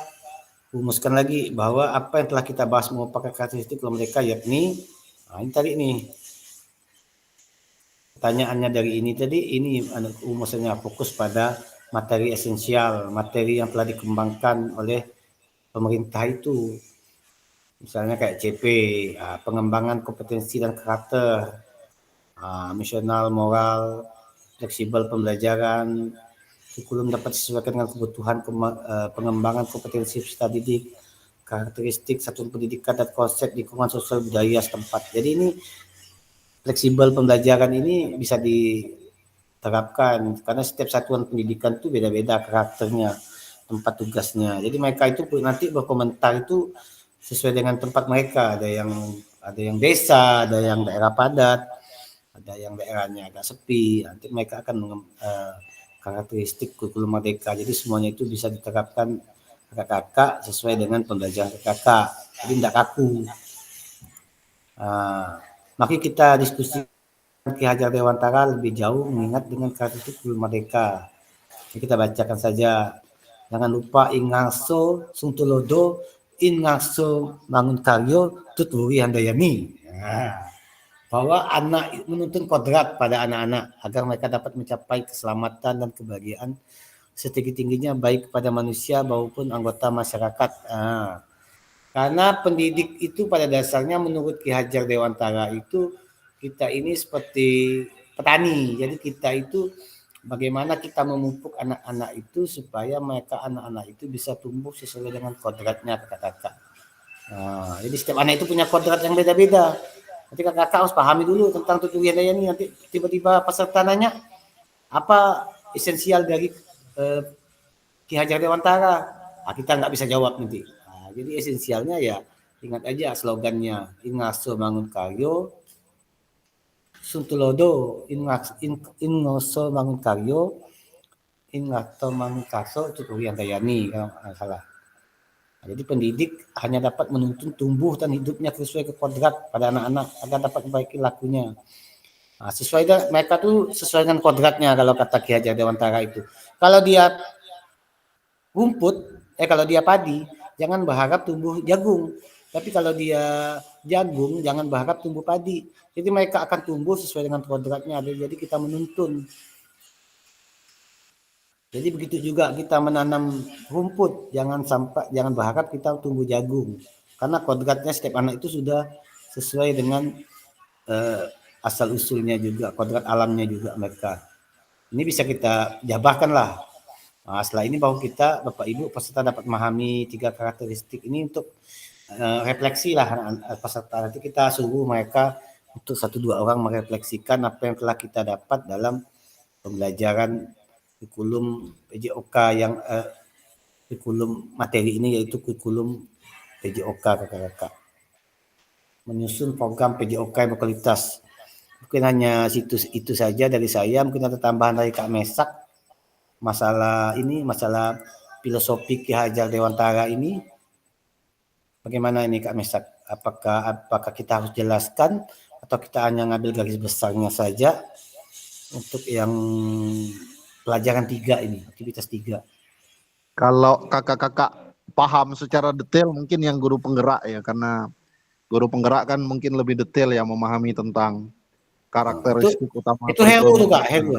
rumuskan lagi bahwa apa yang telah kita bahas mau pakai karakteristik kalau mereka, yakni ini tadi nih pertanyaannya dari ini tadi, ini rumusannya fokus pada materi esensial, materi yang telah dikembangkan oleh pemerintah itu, misalnya kayak CP, pengembangan kompetensi dan karakter, emosional, moral, fleksibel pembelajaran, kurikulum dapat disesuaikan dengan kebutuhan pengembangan kompetensi peserta didik, karakteristik satuan pendidikan dan konsep lingkungan sosial budaya setempat. Jadi ini fleksibel pembelajaran ini bisa diterapkan karena setiap satuan pendidikan itu beda-beda karakternya, tempat tugasnya. Jadi mereka itu nanti berkomentar itu sesuai dengan tempat mereka. Ada yang desa, ada yang daerah padat, ada yang daerahnya agak sepi. Nanti mereka akan karakteristik kurikulum merdeka. Jadi semuanya itu bisa diterapkan kakak-kakak sesuai dengan pembelajaran kakak. Jadi tidak kaku. Mari kita diskusi Ki Hajar Dewantara lebih jauh mengingat dengan karakteristik kurikulum merdeka. Jadi kita bacakan saja. Jangan lupa ingaso sungtulodo ingaso bangun karyo tuturi handayani. Bahwa anak menuntun kodrat pada anak-anak agar mereka dapat mencapai keselamatan dan kebahagiaan setinggi-tingginya baik kepada manusia maupun anggota masyarakat. Karena pendidik itu pada dasarnya menurut Ki Hajar Dewantara itu kita ini seperti petani. Jadi kita itu bagaimana kita memupuk anak-anak itu supaya mereka anak-anak itu bisa tumbuh sesuai dengan kodratnya kakak-kakak. Jadi setiap anak itu punya kodrat yang beda-beda. Nanti kakak harus pahami dulu tentang tuturi handayani. Nanti tiba-tiba peserta nanya apa esensial dari Ki Hajar Dewantara. Kita nggak bisa jawab nanti. Jadi esensialnya ya ingat aja slogannya, ingaso bangun karyo, suntulodo ingaso bangun karyo, ingato bangun kaso tuturi handayani kalau nggak salah. Jadi pendidik hanya dapat menuntun tumbuh dan hidupnya sesuai ke kodrat pada anak-anak agar dapat memperbaiki lakunya. Sesuai mereka tuh sesuai dengan kodratnya kalau kata Ki Hajar Dewantara itu. Kalau dia rumput, kalau dia padi, jangan berharap tumbuh jagung. Tapi kalau dia jagung, jangan berharap tumbuh padi. Jadi mereka akan tumbuh sesuai dengan kodratnya. Jadi kita menuntun. Jadi begitu juga kita menanam rumput, jangan berharap kita tumbuh jagung. Karena kodratnya setiap anak itu sudah sesuai dengan asal usulnya juga, kodrat alamnya juga mereka. Ini bisa kita jabarkan lah. Setelah ini baru kita Bapak Ibu peserta dapat memahami 3 karakteristik ini untuk refleksi lah peserta. Nanti kita suruh mereka untuk 1-2 orang merefleksikan apa yang telah kita dapat dalam pembelajaran kurikulum PJOK yang kurikulum materi ini, yaitu kurikulum PJOK kakak-kakak. Menyusun program PJOK yang berkualitas. Mungkin hanya situs itu saja dari saya. Mungkin ada tambahan dari Kak Mesak. Masalah filosofi Ki Hajar Dewantara ini. Bagaimana ini Kak Mesak? Apakah kita harus jelaskan atau kita hanya ngambil garis besarnya saja untuk yang pelajaran 3 ini, aktivitas 3? Kalau kakak-kakak paham secara detail mungkin yang guru penggerak ya, karena guru penggerak kan mungkin lebih detail ya memahami tentang karakteristik utama. Itu Heru tuh Kak, Heru.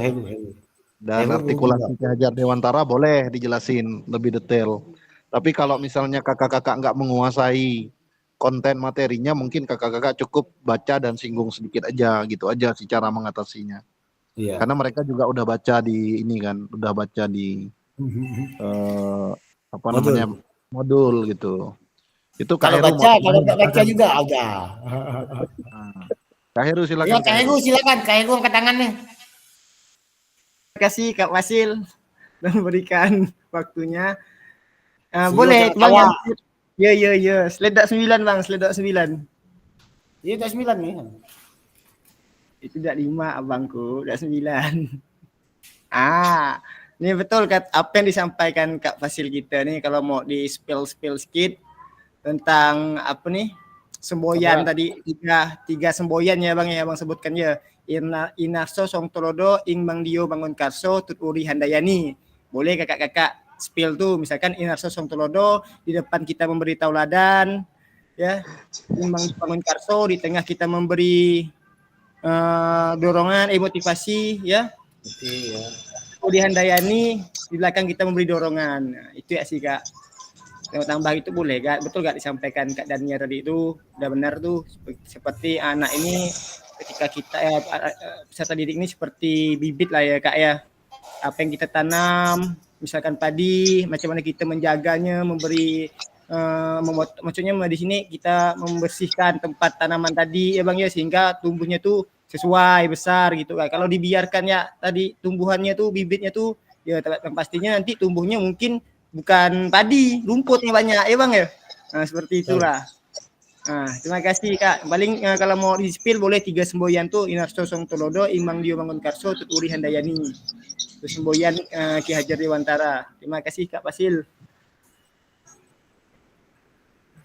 Dan artikulasi Ki Hajar Dewantara boleh dijelasin lebih detail. Tapi kalau misalnya kakak-kakak nggak menguasai konten materinya, mungkin kakak-kakak cukup baca dan singgung sedikit aja, gitu aja sih cara mengatasinya. Iya. Karena mereka juga udah baca di ini kan, udah baca di modul gitu. Itu kalau nggak baca juga ada. Kak Heru silakan. Ya, Kak Heru angkat tangannya. Terima kasih Kak Wasil dan memberikan waktunya. Boleh Bang. Ya. Seledak 9 Bang, seledak 9. Iya, dah 9 nih. Itu dah 5 abangku, dah 9. Ini betul apa yang disampaikan Kak Fasil kita nih, kalau mau di spill sedikit tentang semboyan tadi tiga semboyan ya bang sebutkan ya. Inarso Songtolodo ing Bang Dio Bangun Karso Tuturi Handayani. Boleh kakak-kakak spill tuh, misalkan Inarso Songtolodo, di depan kita memberi tauladan ya, ing Bang Dio Bangun Karso, di tengah kita memberi dorongan, motivasi ya. Iya. Tuturi Handayani, di belakang kita memberi dorongan. Nah, itu ya sih kak. Yang tambah itu boleh gak? Betul gak disampaikan Kak Dania tadi itu? Udah benar tuh. Seperti anak ini ketika kita peserta didik ini seperti bibit lah ya Kak ya. Apa yang kita tanam, misalkan padi, macam mana kita menjaganya, memberi maksudnya di sini kita membersihkan tempat tanaman tadi ya Bang ya, sehingga tumbuhnya tuh sesuai besar gitu Kak. Kalau dibiarkan ya tadi tumbuhannya tuh bibitnya tuh ya pastinya nanti tumbuhnya mungkin bukan padi, rumputnya banyak ya Bang ya. Nah, seperti itulah. Nah, terima kasih Kak. Paling kalau mau di-spill boleh 3 semboyan tuh Inarso Songtolodo, Imang Dio Bangun Karso, Tuturi Handayani. Itu semboyan Ki Hajar Dewantara. Terima kasih Kak Fasil.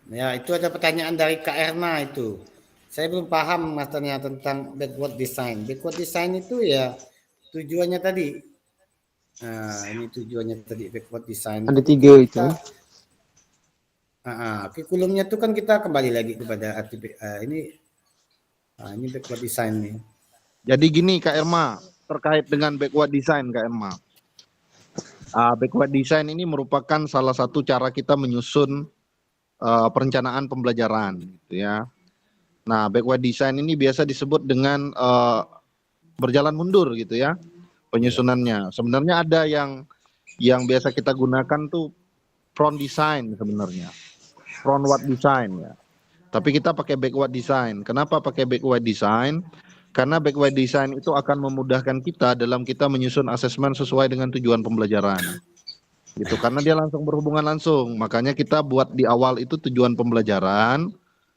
Ya, itu ada pertanyaan dari Kak Erna itu. Saya belum paham masternya tentang backward design. Backward design itu ya tujuannya tadi. Nah, ini tujuannya tadi backward design. Ada 3 itu. Kurikulumnya itu kan kita kembali lagi kepada ini backward design nih. Jadi gini Kak Irma, terkait dengan backward design Kak Irma. Backward design ini merupakan salah satu cara kita menyusun perencanaan pembelajaran gitu ya. Nah, backward design ini biasa disebut dengan berjalan mundur gitu ya. Penyusunannya sebenarnya ada yang biasa kita gunakan tuh front design sebenarnya, frontward design ya. Tapi kita pakai backward design. Kenapa pakai backward design? Karena backward design itu akan memudahkan kita dalam kita menyusun asesmen sesuai dengan tujuan pembelajaran. Gitu, karena dia langsung berhubungan langsung. Makanya kita buat di awal itu tujuan pembelajaran.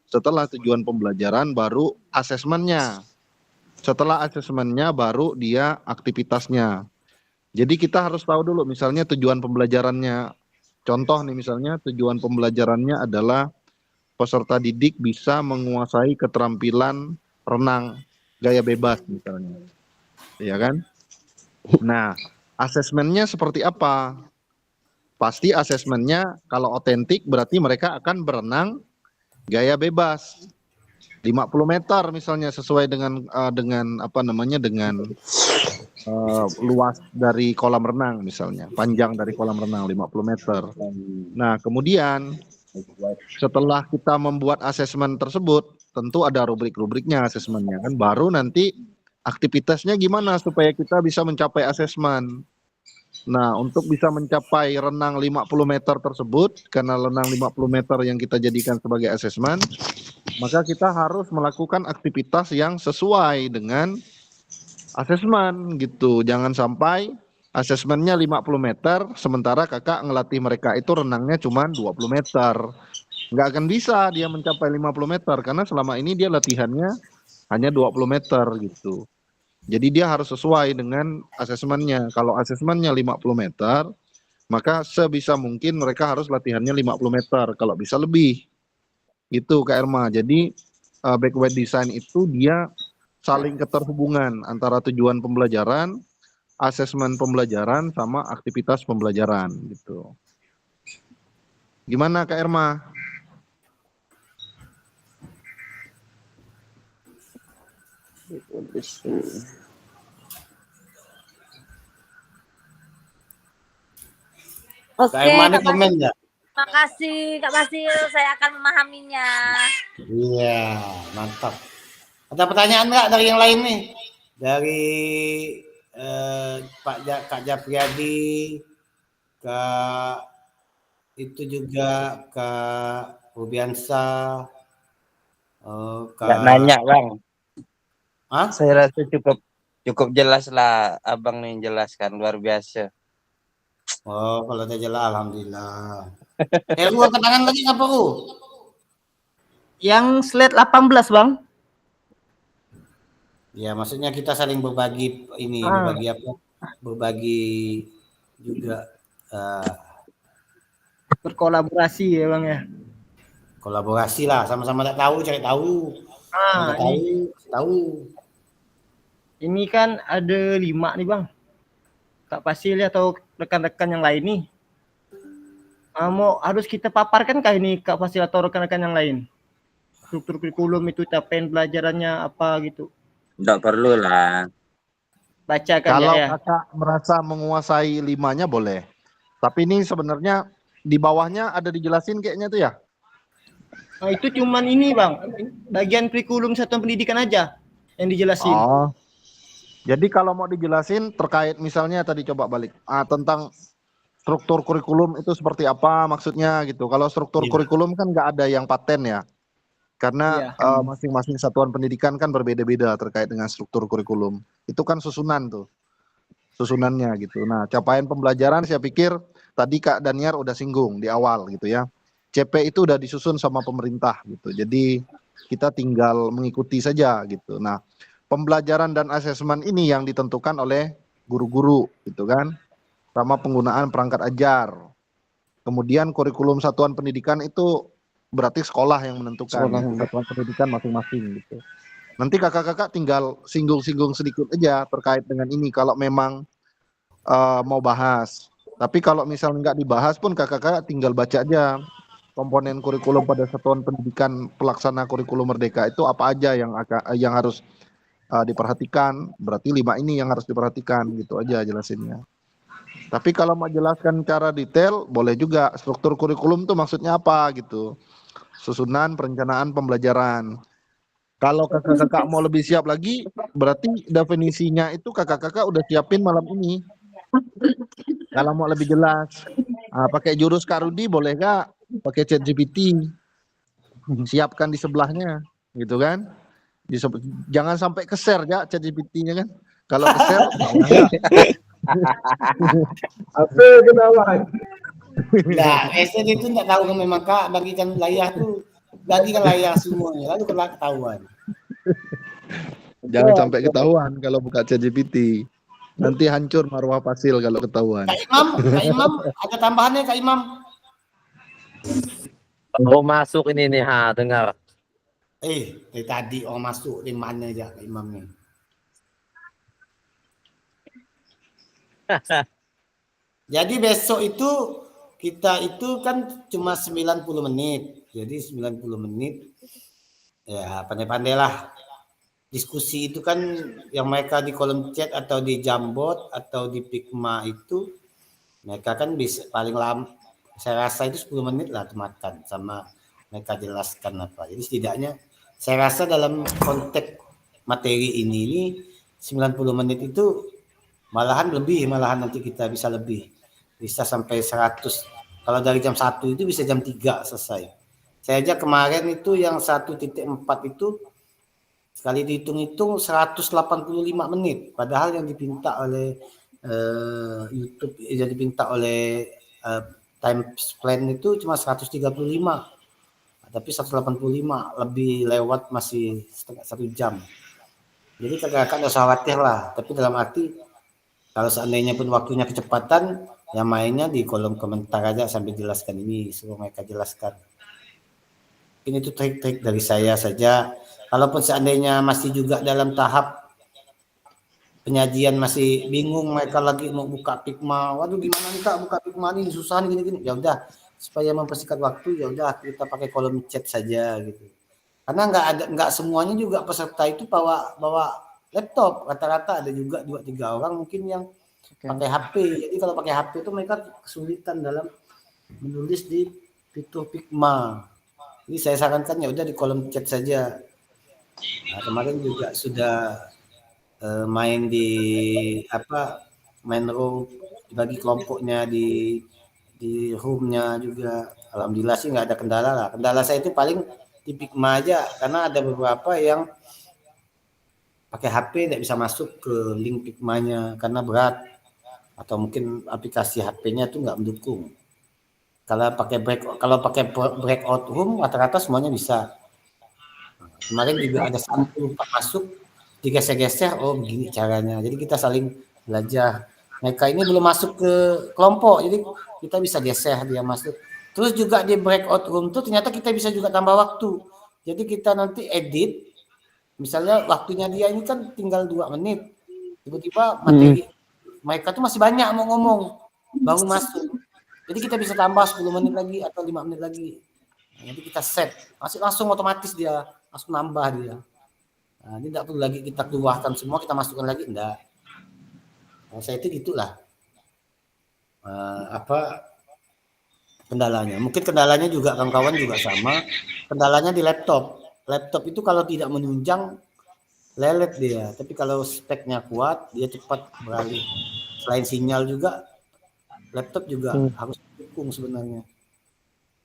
Setelah tujuan pembelajaran baru asesmennya. Setelah asesmennya baru dia aktivitasnya. Jadi kita harus tahu dulu misalnya tujuan pembelajarannya. Contoh nih misalnya tujuan pembelajarannya adalah peserta didik bisa menguasai keterampilan renang gaya bebas misalnya. Iya kan? Nah, asesmennya seperti apa? Pasti asesmennya kalau otentik berarti mereka akan berenang gaya bebas. 50 meter misalnya sesuai dengan luas dari kolam renang misalnya, panjang dari kolam renang 50 meter. Nah, kemudian setelah kita membuat asesmen tersebut, tentu ada rubrik-rubriknya asesmennya kan, baru nanti aktivitasnya gimana supaya kita bisa mencapai asesmen. Nah, untuk bisa mencapai renang 50 meter tersebut, karena renang 50 meter yang kita jadikan sebagai asesmen, maka kita harus melakukan aktivitas yang sesuai dengan asesmen gitu. Jangan sampai asesmennya 50 meter, sementara kakak ngelatih mereka itu renangnya cuma 20 meter. Nggak akan bisa dia mencapai 50 meter, karena selama ini dia latihannya hanya 20 meter gitu. Jadi dia harus sesuai dengan asesmennya. Kalau asesmennya 50 meter, maka sebisa mungkin mereka harus latihannya 50 meter, kalau bisa lebih. Gitu Kak Irma. Jadi backward design itu dia saling keterhubungan antara tujuan pembelajaran, asesmen pembelajaran, sama aktivitas pembelajaran gitu. Gimana Kak Irma? Oke, Kak Irma ada Kak komen Basil. nggak? Makasih Kak Basil, saya akan memahaminya. Iya, mantap. Ada pertanyaan nggak dari yang lain nih? Dari Kak Japriyadi, Kak itu juga Kak Rubiansa, Nggak nanya Bang. Hah? Saya rasa cukup jelas lah Abang nih jelaskan, luar biasa. Oh, kalau udah jelas alhamdulillah. Lu angkat tangan lagi apa lu? Yang slide 18 Bang. Ya, maksudnya kita saling berbagi ini, berbagi apa? Berbagi juga Berkolaborasi ya Bang ya. kolaborasi lah, sama-sama tak tahu cari tahu. Ah, Nggak tahu, tahu. ini kan ada 5 nih Bang. Kak Fasil atau rekan-rekan yang lain nih. Mau harus kita paparkan kah ini Kak Fasil atau rekan-rekan yang lain? Struktur kurikulum itu capaian pelajarannya apa gitu. Enggak perlu lah. Bacakan Kalau ya. kakak merasa menguasai 5-nya boleh. Tapi ini sebenarnya di bawahnya ada dijelasin kayaknya tuh ya. Nah, itu cuman ini Bang, bagian kurikulum satuan pendidikan aja yang dijelasin. Oh. Jadi kalau mau dijelasin terkait misalnya tadi coba balik tentang struktur kurikulum itu seperti apa maksudnya gitu. Kalau struktur Iya. kurikulum kan nggak ada yang paten ya. Karena masing-masing satuan pendidikan kan berbeda-beda terkait dengan struktur kurikulum. Itu kan susunan tuh. Susunannya gitu. Nah, capaian pembelajaran saya pikir tadi Kak Daniar udah singgung di awal gitu ya. CP itu udah disusun sama pemerintah gitu. Jadi kita tinggal mengikuti saja gitu. Nah, pembelajaran dan asesmen ini yang ditentukan oleh guru-guru gitu kan. Sama penggunaan perangkat ajar. Kemudian kurikulum satuan pendidikan itu berarti sekolah yang menentukan satuan pendidikan masing-masing gitu. Nanti kakak-kakak tinggal singgung-singgung sedikit aja terkait dengan ini kalau memang mau bahas. Tapi kalau misalnya nggak dibahas pun kakak-kakak tinggal baca aja komponen kurikulum pada satuan pendidikan pelaksana kurikulum merdeka itu apa aja yang harus diperhatikan. Berarti 5 ini yang harus diperhatikan gitu aja jelasinnya. Tapi kalau mau jelaskan cara detail boleh juga struktur kurikulum tuh maksudnya apa gitu. Susunan perencanaan pembelajaran. Kalau kakak-kakak mau lebih siap lagi berarti definisinya itu kakak-kakak udah siapin malam ini. Kalau mau lebih jelas pakai jurus Kak Rudi boleh gak? Pakai ChatGPT. Siapkan di sebelahnya gitu kan. Jangan sampai ke-share ya ChatGPT-nya kan. Kalau ke-share Apa kenapa? Nah, SN itu enggak tahu kan memang Kak, bagikan layar tuh, bagikan layar semuanya, lalu ketahuan. jangan sampai ketahuan kalau buka ChatGPT. Nanti hancur marwah Fasil kalau ketahuan. Kak Imam, ada tambahannya Kak Imam? Oh masuk ini nih, dengar. Dari tadi orang masuk di mana aja Kak Imam nih. Jadi besok itu kita itu kan cuma 90 menit. Jadi 90 menit ya pandai-pandai lah. Diskusi itu kan yang mereka di kolom chat atau di Jambot atau di Pigma itu mereka kan bisa paling lama saya rasa itu 10 menit lah makan sama mereka jelaskan apa. Jadi setidaknya saya rasa dalam konteks materi ini 90 menit itu malahan nanti kita bisa lebih. Bisa sampai 100. Kalau dari jam 1 itu bisa jam 3 selesai. Saya aja kemarin itu yang 1.4 itu sekali dihitung-hitung 185 menit. Padahal yang dipinta oleh YouTube, yang dipinta oleh time plan itu cuma 135. Tapi 185 lebih lewat masih setengah 1 jam. Jadi kakak-kakak nggak usah khawatir lah. Tapi dalam arti kalau seandainya pun waktunya kecepatan, yang mainnya di kolom komentar aja sambil jelaskan ini, suruh mereka jelaskan. Ini tuh trik-trik dari saya saja. Kalaupun seandainya masih juga dalam tahap penyajian masih bingung, mereka lagi mau buka Pigma, waduh gimana nih Kak buka Pigma ini susah nih gini-gini. Ya udah, supaya mempersingkat waktu ya udah kita pakai kolom chat saja gitu. Karena nggak semuanya juga peserta itu bawa laptop, rata-rata ada juga 2-3 orang mungkin yang pakai HP. Jadi kalau pakai HP itu mereka kesulitan dalam menulis di fitur Pigma. Jadi saya sarankan ya udah di kolom chat saja. Nah, kemarin juga sudah main di main room bagi kelompoknya di roomnya juga. Alhamdulillah sih nggak ada kendala lah. Kendala saya itu paling di Pigma aja karena ada beberapa yang pakai HP tidak bisa masuk ke link Pigmanya karena berat atau mungkin aplikasi HP-nya itu nggak mendukung. Kalau pakai breakout room rata-rata semuanya bisa. Kemarin juga ada satu masuk digeser-geser, oh begini caranya. Jadi kita saling belajar. Mereka ini belum masuk ke kelompok, jadi kita bisa geser dia masuk. Terus juga di breakout room tuh ternyata kita bisa juga tambah waktu. Jadi kita nanti edit, misalnya waktunya dia ini kan tinggal 2 menit. Tiba-tiba materi mereka tuh masih banyak mau ngomong, baru masuk. Jadi kita bisa tambah 10 menit lagi atau 5 menit lagi. Nah, nanti kita set, masih langsung otomatis dia, langsung nambah dia. Nah, ini tidak perlu lagi kita keluarkan semua, kita masukkan lagi, enggak. Nah, saya itu gitulah. Kendalanya. Mungkin kendalanya juga kawan-kawan juga sama. Kendalanya di laptop. Laptop itu kalau tidak menunjang lelet dia. Tapi kalau speknya kuat, dia cepat beralih. Selain sinyal juga, laptop juga harus dukung sebenarnya.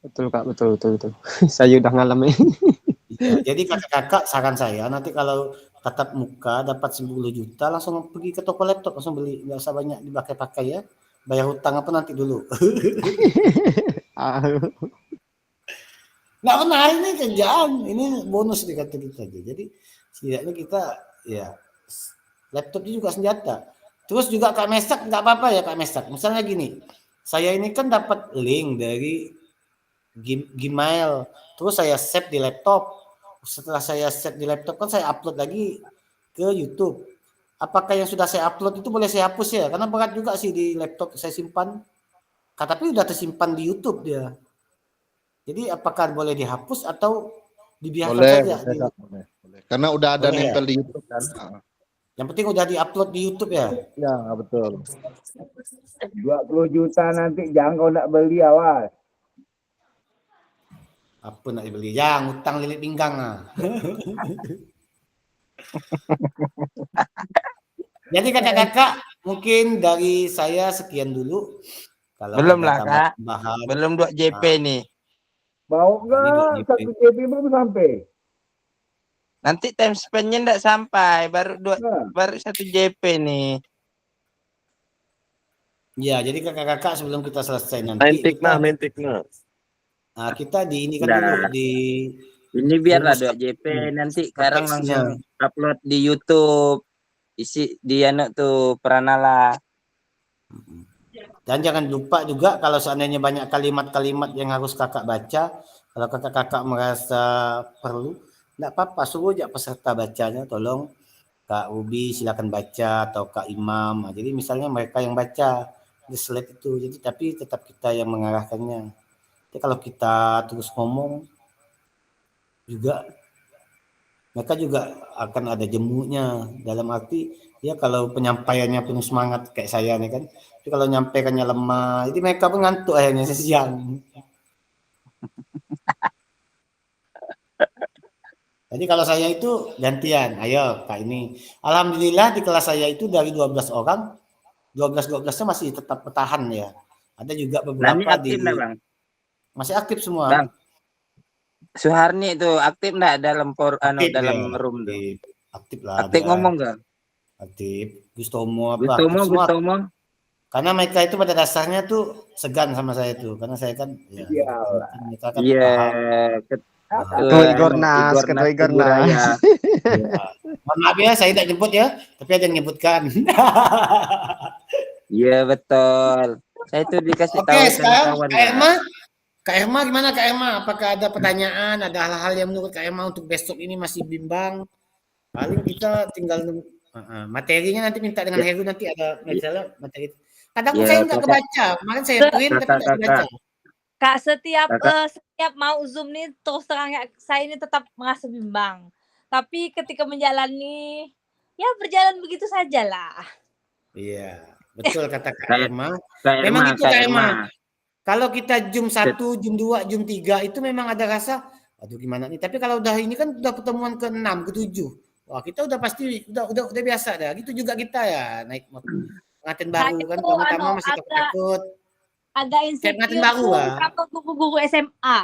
Betul Kak, betul. Saya udah ngalamin. Ya, jadi kakak-kakak saran saya nanti kalau tatap muka dapat 10 juta langsung pergi ke toko laptop langsung beli, nggak usah banyak dipakai-pakai ya. Bayar hutang apa nanti dulu. Nggak pernah, ini kerjaan, ini bonus di kata kita aja. Jadi setidaknya kita ya laptop itu juga senjata. Terus juga Kak Mesak nggak apa-apa ya Kak Mesak. Misalnya gini, saya ini kan dapat link dari Gmail, terus saya save di laptop. Setelah saya save di laptop kan saya upload lagi ke YouTube. Apakah yang sudah saya upload itu boleh saya hapus ya? Karena berat juga sih di laptop saya simpan. Tapi udah tersimpan di YouTube dia. Jadi apakah boleh dihapus atau dibiarkan saja? Boleh. Karena udah ada Boleh, nempel di YouTube kan. Yang penting udah diupload di YouTube ya. Ya, betul. 20 juta nanti jangan kau nak beli awas. Apa nak dibeli? Yang utang lilit pinggang ah. Jadi kakak-kakak mungkin dari saya sekian dulu. Kalau Belum ada lah Kak, tambahan, belum 2 JP nih. Bau enggak? 1 JP belum sampai. Nanti time spend-nya enggak sampai, baru Nah. baru 1 JP nih. ya jadi kakak-kakak sebelum kita selesai nanti Mentikna. nah, kita di ini kan Nah. dulu di Ini biarlah urus 2 JP nanti sekarang konteksnya. langsung upload di YouTube. Isi di anak tuh Pranala. Dan jangan lupa juga kalau seandainya banyak kalimat-kalimat yang harus kakak baca, kalau kakak-kakak merasa perlu, enggak apa-apa, suruh aja peserta bacanya, tolong Kak Ubi silakan baca atau Kak Imam. Nah, jadi misalnya mereka yang baca di slide itu, jadi tapi tetap kita yang mengarahkannya. Jadi kalau kita terus ngomong juga mereka juga akan ada jemunya, dalam arti ya kalau penyampaiannya penuh semangat kayak saya nih kan, tapi kalau nyampaikannya lemah, jadi mereka pun ngantuk akhirnya siang. Jadi kalau saya itu gantian, ayo Kak ini. Alhamdulillah di kelas saya itu dari 12 orang, 12-12-nya masih tetap bertahan ya. Ada juga Nah, ini beberapa aktif enggak, Bang? masih aktif semua. Bang. Suharni itu aktif enggak dalam Aktif dalam dia, room tuh? aktif lah. Aktif dia. ngomong enggak? Aktif. Gustomo apa? aktif semua. Gustomo. Karena mereka itu pada dasarnya tuh segan sama saya tuh, karena saya kan ya, mereka kan Iya, paham. Ketua Igornas. Ya. Mohon maaf ya, saya tidak nyebut ya, tapi ada yang nyebutkan. Iya betul. Saya tuh dikasih tahu Oke, sama sekarang kawan. Kak Irma gimana Kak Irma? Apakah ada pertanyaan, ada hal-hal yang menurut Kak Irma untuk besok ini masih bimbang? Paling kita tinggal materinya nanti minta dengan Heru, nanti ada misalnya materi. Kadang Ya, saya nggak Kakak. kebaca, kemarin saya print tapi nggak kebaca. Kak, setiap Kakak. setiap mau Zoom nih terus terang ya, saya ini tetap merasa bimbang. Tapi ketika menjalani ya berjalan begitu sajalah. Iya, betul kata Kak Kayak- Irma. Kak Memang Irma, gitu Kak Irma. Kalau kita Zoom 1, Zoom 2, Zoom 3 itu memang ada rasa aduh gimana nih. Tapi kalau udah ini kan udah pertemuan ke-6, ke-7. Wah, kita udah pasti udah biasa dah. Gitu juga kita ya naik pengantin baru kan, itu, pertama masih takut. Agak Kayak pengantin insecure baru tuh lah. sama guru-guru SMA.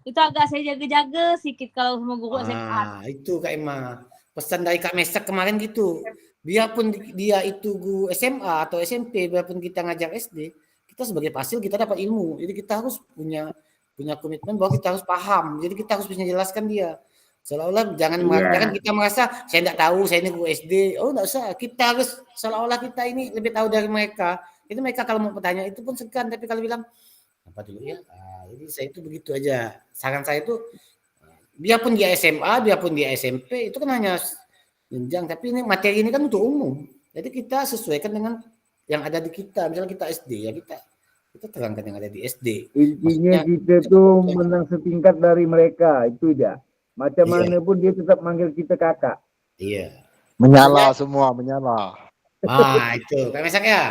Itu agak saya jaga-jaga sedikit kalau sama guru SMA. Itu Kak Irma. Pesan dari Kak Mesak kemarin gitu. Biarpun dia itu guru SMA atau SMP, biarpun kita ngajar SD, kita sebagai pasil kita dapat ilmu. Jadi kita harus punya komitmen bahwa kita harus paham. Jadi kita harus bisa jelaskan dia. Seolah-olah jangan kita merasa saya tidak tahu, saya ini guru SD. Oh, enggak usah. Kita harus seolah-olah kita ini lebih tahu dari mereka. Itu mereka kalau mau bertanya itu pun segan, tapi kalau bilang apa dulu ya. Jadi saya itu begitu aja. Saran saya itu biarpun dia SMA, biarpun dia SMP, itu kan hanya jenjang, tapi ini materi ini kan untuk umum. Jadi kita sesuaikan dengan yang ada di kita. Misalnya kita SD, ya kita terangkan yang ada di SD. Intinya kita tuh menang setingkat dari mereka, itu aja. Macam mana pun dia tetap manggil kita kakak. Iya. Menyala semua, menyala. Itu kayak misalnya ya.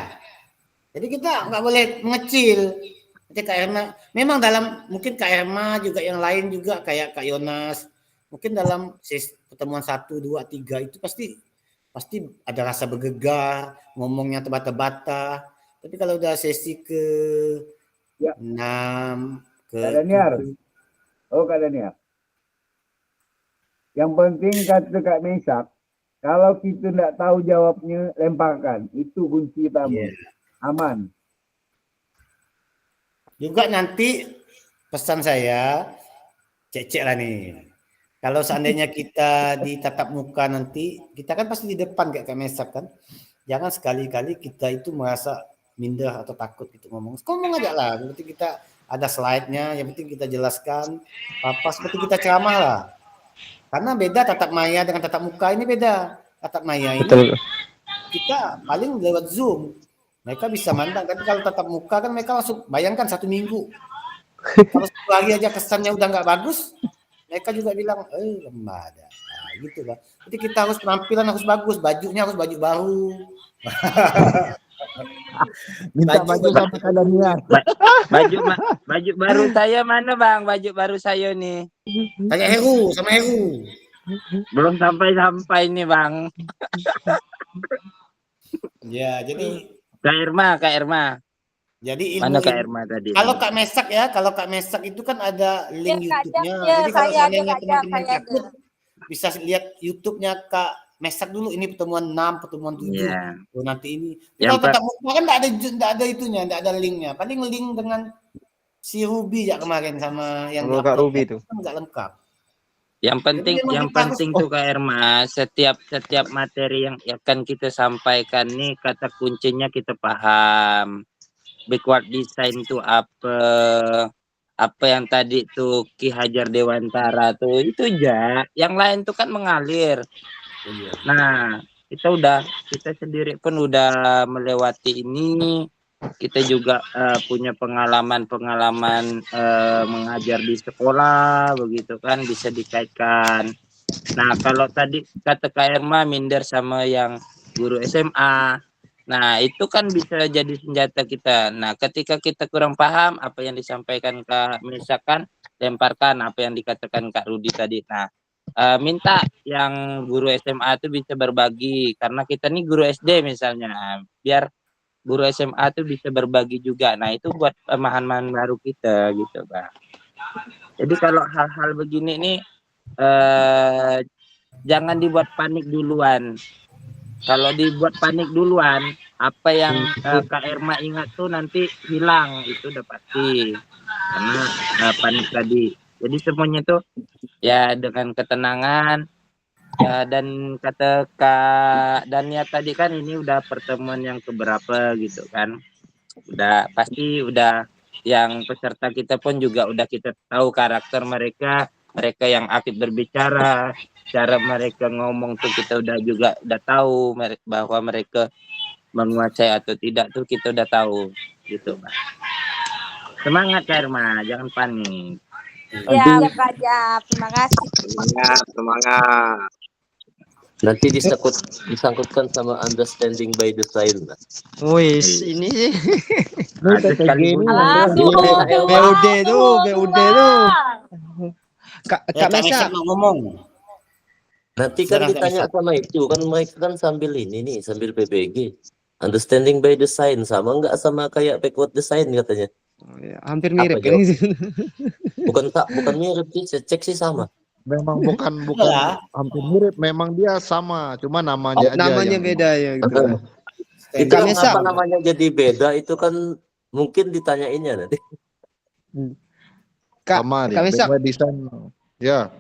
Jadi kita nggak boleh mengecil. Jadi Kak Irma, memang mungkin Kak Irma juga yang lain juga kayak Kak Yonas, mungkin dalam pertemuan 1, 2, 3 itu pasti ada rasa bergegar, ngomongnya terbata-bata. Tapi kalau udah sesi ke 6 ke Kak Daniar. Kak Daniar. Yang penting kata Kak Mesak, kalau kita tidak tahu jawabnya, lemparkan. Itu kunci utama. Aman. Juga nanti pesan saya, cek lah nih. Kalau seandainya kita di tatap muka nanti, kita kan pasti di depan kayak Kak Mesak kan. Jangan sekali-kali kita itu merasa minder atau takut gitu ngomong. Ngomong aja lah, yang penting kita ada slide-nya, yang penting kita jelaskan. Seperti kita ceramah lah. Karena beda tatap maya dengan tatap muka, ini beda. Tatap maya ini kita paling lewat Zoom. Mereka bisa mandang, tapi kalau tatap muka kan mereka langsung bayangkan 1 minggu. Kalau 1 hari aja kesannya udah nggak bagus, mereka juga bilang, lemah ada. Gitu kan. Jadi kita harus penampilan harus bagus, bajunya harus baju baru. Minta baju sama Kak Daniar. Baju baru saya mana Bang? Baju baru saya nih. Tanya Heru sama Heru. Belum sampai nih Bang. Ya, jadi Kak Irma. Jadi mana Kak Irma tadi? Kalau Kak Mesak itu kan ada link YouTube-nya. Ya, Jadi kalau saya seandainya teman-teman ada. takut bisa lihat YouTube-nya Kak Mesak dulu. Ini pertemuan 6, pertemuan 7. Yeah. Nanti ini. Kalau tetap muka kan enggak ada itunya, enggak ada linknya. Paling link dengan si Ruby ya kemarin sama yang Kak Ruby itu. Enggak lengkap. Yang penting tuh Kak Irma, setiap materi yang akan kita sampaikan nih kata kuncinya kita paham. Backward design itu apa yang tadi tuh Ki Hajar Dewantara tuh itu aja. Yang lain tuh kan mengalir. Nah, kita sendiri pun udah melewati ini. Kita juga punya pengalaman mengajar di sekolah begitu kan, bisa dikaitkan. Nah, kalau tadi kata Kak Irma minder sama yang guru SMA, nah itu kan bisa jadi senjata kita. Nah, ketika kita kurang paham apa yang disampaikan Kak misalkan lemparkan apa yang dikatakan Kak Rudi tadi. Nah, minta yang guru SMA itu bisa berbagi, karena kita nih guru SD misalnya, biar guru SMA tuh bisa berbagi juga. Nah, itu buat pemahaman baru kita gitu, Bang. Jadi kalau hal-hal begini nih jangan dibuat panik duluan. Kalau dibuat panik duluan, apa yang Kak Irma ingat tuh nanti hilang, itu udah pasti. Karena panik tadi. Jadi semuanya tuh ya dengan ketenangan. Dan kata Kak Dania tadi kan ini udah pertemuan yang keberapa gitu kan, udah pasti udah yang peserta kita pun juga udah kita tahu karakter mereka yang aktif berbicara, cara mereka ngomong tuh kita udah tahu bahwa mereka menguasai atau tidak tuh kita udah tahu gitu Pak. Semangat Kak Irma, jangan panik. Ya, Kak Jap, terima kasih. Semangat. Nanti disangkutkan sama understanding by design. Wis, ini sih. BUD tuh. Kak Mesak ngomong. Nanti kan ditanya sama itu kan, mereka kan sambil ini nih, sambil PBG. Understanding by design sama enggak sama kayak backward design katanya? Hampir mirip kan? Bukan mirip sih, cek sih sama. Memang bukan hampir mirip, memang dia sama, cuma namanya aja. Namanya beda ya gitu. Itu kenapa namanya jadi beda itu kan mungkin ditanyainnya nanti. Sama dia, beda desain. Ya.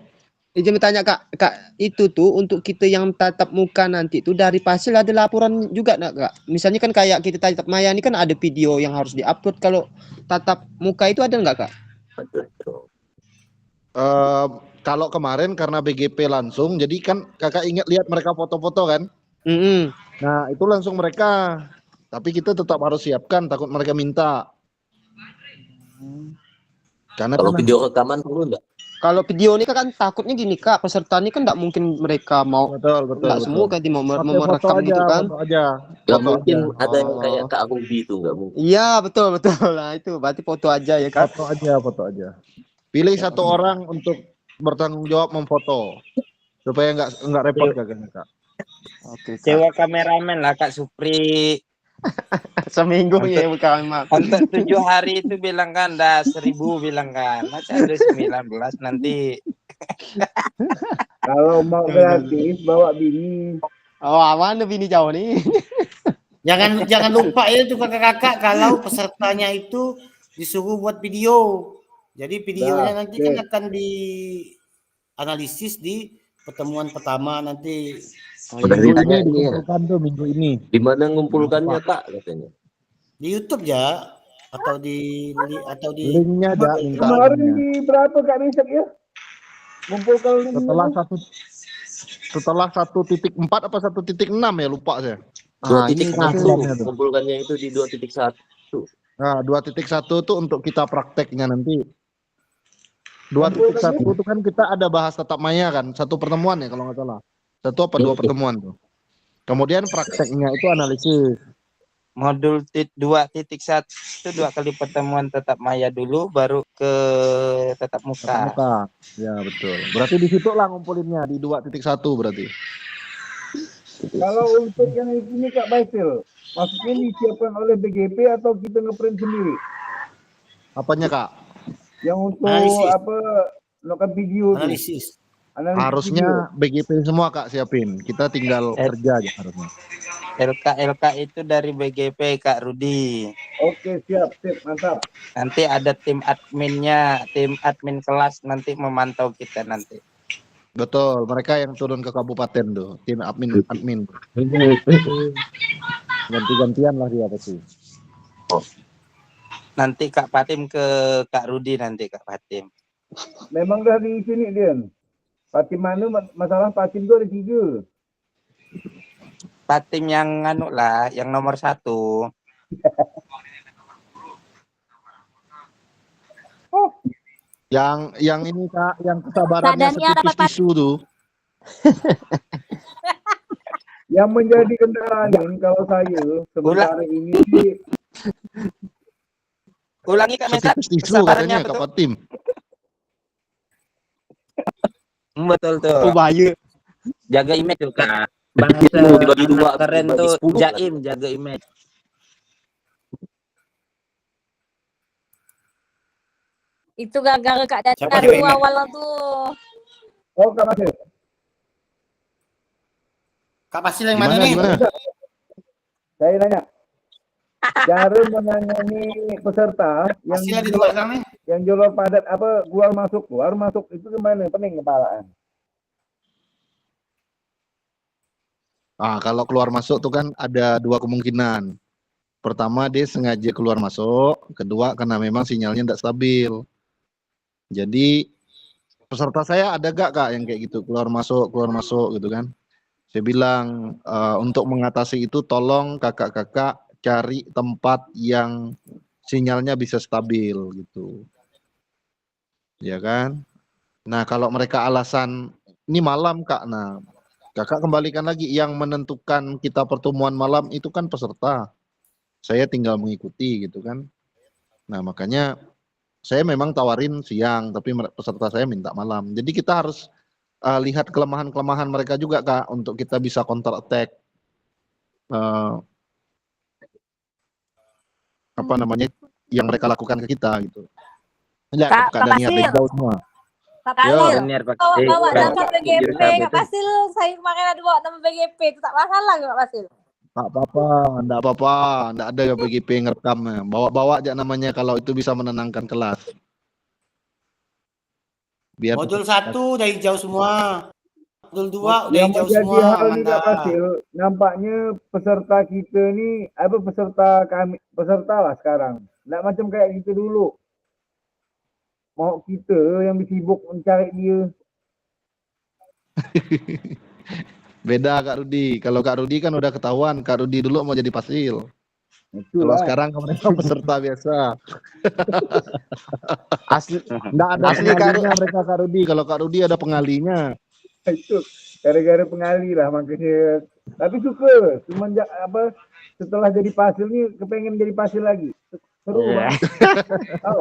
Izin bertanya Kak, itu tuh untuk kita yang tatap muka nanti tuh dari Pasil ada laporan juga nggak Kak? Misalnya kan kayak kita tatap maya ini kan ada video yang harus diupload, kalau tatap muka itu ada nggak Kak? Kalau kemarin karena BGP langsung, jadi kan kakak ingat lihat mereka foto-foto kan? Nah itu langsung mereka, tapi kita tetap harus siapkan, takut mereka minta. Karena Kalau kan video rekaman perlu nggak? Kalau video ini kan takutnya gini Kak, peserta ini kan nggak mungkin mereka mau, nggak semua kan mau merekam gitu kan? Foto aja. Nggak Foto mungkin aja. ada yang kayak Kak Ruby itu, nggak mungkin. Iya betul lah itu, berarti foto aja ya Kak. Foto aja. Pilih satu orang untuk bertanggung jawab memfoto supaya nggak repot kakaknya Kak. Oke. Sewa kameramen lah Kak Supri. Seminggu ya bukan Mak. Untuk 7 hari itu bilang kan dah 1.000 bilang kan. Masa ada 19 nanti. Kalau mau gratis bawa bini. Oh aman bini jauh nih. Jangan lupa ya tuh kakak-kakak, kalau pesertanya itu disuruh buat video. Jadi videonya nanti kan akan dianalisis di pertemuan pertama nanti. Minggu ini. Di mana ngumpulkannya Kak katanya? Di YouTube ya, atau di linknya ada. Kemarin di berapa Kak Risek ya? Ngumpulkan setelah 1.4 apa 1.6 ya, lupa saya. 2.1 kumpulkannya itu di 2.1. Nah 2.1 tuh untuk kita prakteknya nanti. 2.1 itu kan kita ada bahas tatap maya kan, satu pertemuan ya kalau nggak salah. 1 apa 2 pertemuan tuh. Kemudian prakteknya itu analisis. Modul 2.1 itu 2 kali pertemuan tatap maya dulu, baru ke tatap muka. Ya betul. Berarti di situ lah ngumpulinnya di 2.1 berarti. Kalau untuk yang ini Kak Basil, maksudnya disiapkan oleh BGP atau kita ngeprint sendiri? Apanya Kak? Yang untuk melakukan video analisis. Harusnya BGP semua Kak siapin. Kita tinggal kerja aja harusnya. LK itu dari BGP Kak Rudi. Oke, siap, mantap. Nanti ada tim adminnya, tim admin kelas nanti memantau kita nanti. Betul, mereka yang turun ke kabupaten tuh, tim admin. Ganti-gantian lah dia pasti. Nanti Kak Patim ke Kak Rudi nanti Kak Patim. Memang dari sini dia. Patim mana masalah Patim itu ada 3. Patim yang anu lah, yang nomor 1. Yang ini Kak, yang kesabarannya setipis tisu tuh. Yang menjadi kendaraan kalau saya sementara ini ulangi Kak Mesat. Tisu katanya Kak Patim. Betul tuh. Oh bahaya. Jaga image tuh Kak. Bahasa keren tuh Jaim, jaga image. Itu gara-gara Kak Danar awal tuh. Oh Kak Basil. Kak Basil yang mana nih? Saya nanya. Cara menangani peserta yang jalur padat keluar masuk itu gimana? Pening kepalaan. Kalau keluar masuk tuh kan ada 2 kemungkinan. Pertama dia sengaja keluar masuk, kedua karena memang sinyalnya tidak stabil. Jadi peserta saya ada gak Kak yang kayak gitu, keluar masuk gitu kan. Saya bilang untuk mengatasi itu tolong kakak-kakak cari tempat yang sinyalnya bisa stabil gitu. Ya kan? Nah, kalau mereka alasan ini malam Kak, nah kakak kembalikan lagi, yang menentukan kita pertemuan malam itu kan peserta. Saya tinggal mengikuti gitu kan. Nah, makanya saya memang tawarin siang, tapi peserta saya minta malam. Jadi kita harus lihat kelemahan-kelemahan mereka juga Kak, untuk kita bisa counter attack. Yang mereka lakukan ke kita gitu. Kak Basil. Semua. Kak Basil. Bawa nama BGP Kak Basil. Saya kemarin ada bawa nama BGP, itu tak masalah Kak Basil. Tak apa-apa, enggak ada BGP yang ngerekam. Bawa-bawa aja namanya kalau itu bisa menenangkan kelas. Biar Modul 1 udah hijau semua. Modul 2 udah Yang hijau menjadi semua. hal ni Kak Mantap. Fasil, nampaknya peserta kita ni, peserta lah sekarang. Nggak macam kayak kita dulu. Mau kita yang sibuk mencari dia. beda Kak Rudi. Kalau Kak Rudi kan udah ketahuan, Kak Rudi dulu mau jadi Fasil. Kalau Itulah. sekarang mereka peserta biasa. Asli Enggak ada Asli, Kak pengalinya mereka Kak Rudi. Kalau Kak Rudi ada pengalinya. Itu gara-gara pengali lah makanya. Tapi suka. Semenjak setelah jadi Fasil ni kepengen jadi Fasil lagi. Seru banget. Tahu?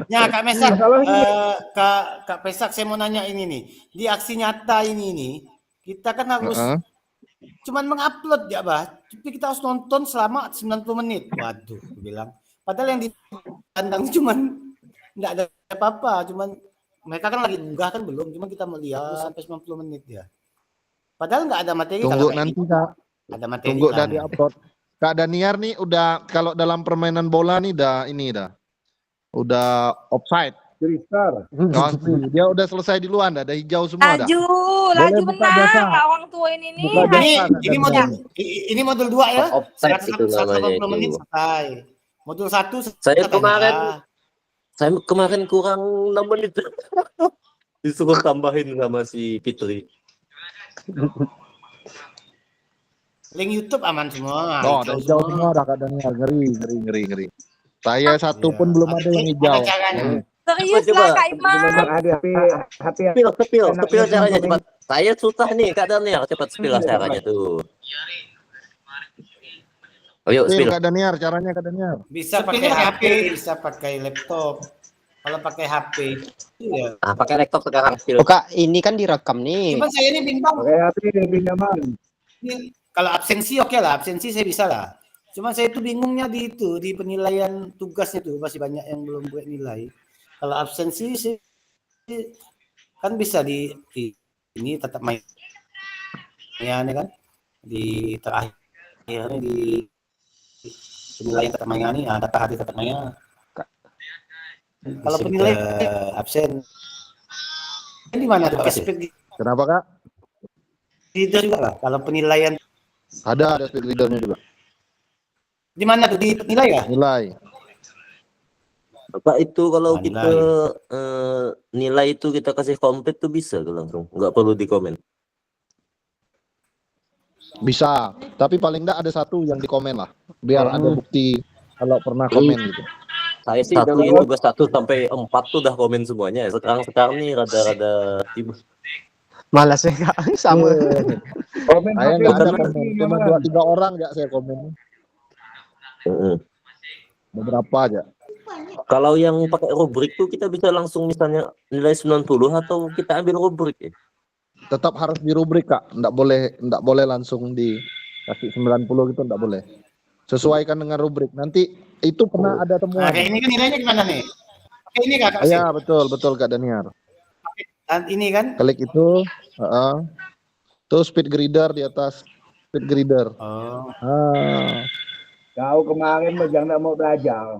Ya Kak Mesak, Masalahnya- Kak Pesak saya mau nanya ini nih. Di aksi nyata ini nih, kita kan harus cuman mengupload ya, Bah. Tapi kita harus nonton selama 90 menit. Waduh, aku bilang. Padahal yang dipandang cuman enggak ada apa-apa, cuman mereka kan lagi unggah kan belum, cuma kita melihat sampai 90 menit ya. Padahal enggak ada materi. Tunggu kalau kayak nanti gitu. Kak. Ada materi. Tunggu lah. dah di upload. Kak Daniar nih udah kalau dalam permainan bola nih udah offside. Tristar. Dia udah selesai duluan, ada hijau semua dah. Laju, Boleh laju buka jasa. menang. Orang tua ini nih. Buka jasa. Ini modul 2 ya. Offside itu namanya 180 menit itu. selesai. Modul 1 Saya kemarin kurang 6 menit. Disuruh tambahin sama si Fitri. Link YouTube aman semua. Oh, ada hijau semua dah Kak Daniar. Ngeri. Saya satu pun belum ada yang hijau. Serius Coba, lah Kak Iman. Ada HP Spill caranya cepat. Saya susah nih Kak Daniar, cepat spill lah caranya tuh. Oh yuk spill. Kak Daniar, caranya Kak Daniar. Bisa pakai HP, bisa pakai laptop. Kalau pakai HP, iya. Pakai laptop sekarang spill. Oh Kak, ini kan direkam nih. Cuman saya ini bimbang. Pakai HP lebih nyaman. Ini, kalau absensi oke lah, absensi saya bisa lah. Cuma saya itu bingungnya di penilaian tugasnya tuh masih banyak yang belum buat nilai. Kalau absensi sih kan bisa ini tetap main ya kan di terakhir di penilaian tetap main ini ada hati tetap main. Kalau penilaian absen di mana tuh speed Kenapa Kak? leader juga lah. Kalau penilaian Ada speed leadernya juga. di mana tuh di penilai ya? Nilai. Pak itu kalau Nilai. kita nilai itu kita kasih komplit tuh bisa tuh langsung, nggak perlu di komen. Bisa, tapi paling enggak ada satu yang di komen lah. Biar ada bukti kalau pernah komen gitu. Saya sih dari tugas 1 sampai 4 tuh udah komen semuanya. Sekarang nih rada-rada sibuk. Malas ya Kak, sama. Komen Saya HP enggak ada lebih komen, cuma nyaman. 2-3 orang enggak saya komen. Beberapa aja. Kalau yang pakai rubrik tuh kita bisa langsung misalnya nilai 90 atau kita ambil rubrik ya? Tetap harus di rubrik Kak, enggak boleh langsung dikasih 90 gitu, enggak boleh. Sesuaikan dengan rubrik. Nanti itu pernah ada temuan. Nah, kayak ini kan nilainya gimana nih? Kayak ini Kak. Iya, betul Kak Daniar. Ini kan? Klik itu, tuh speed grader di atas speed grader. Oh. Kau kemarin mah jangan mau belajar.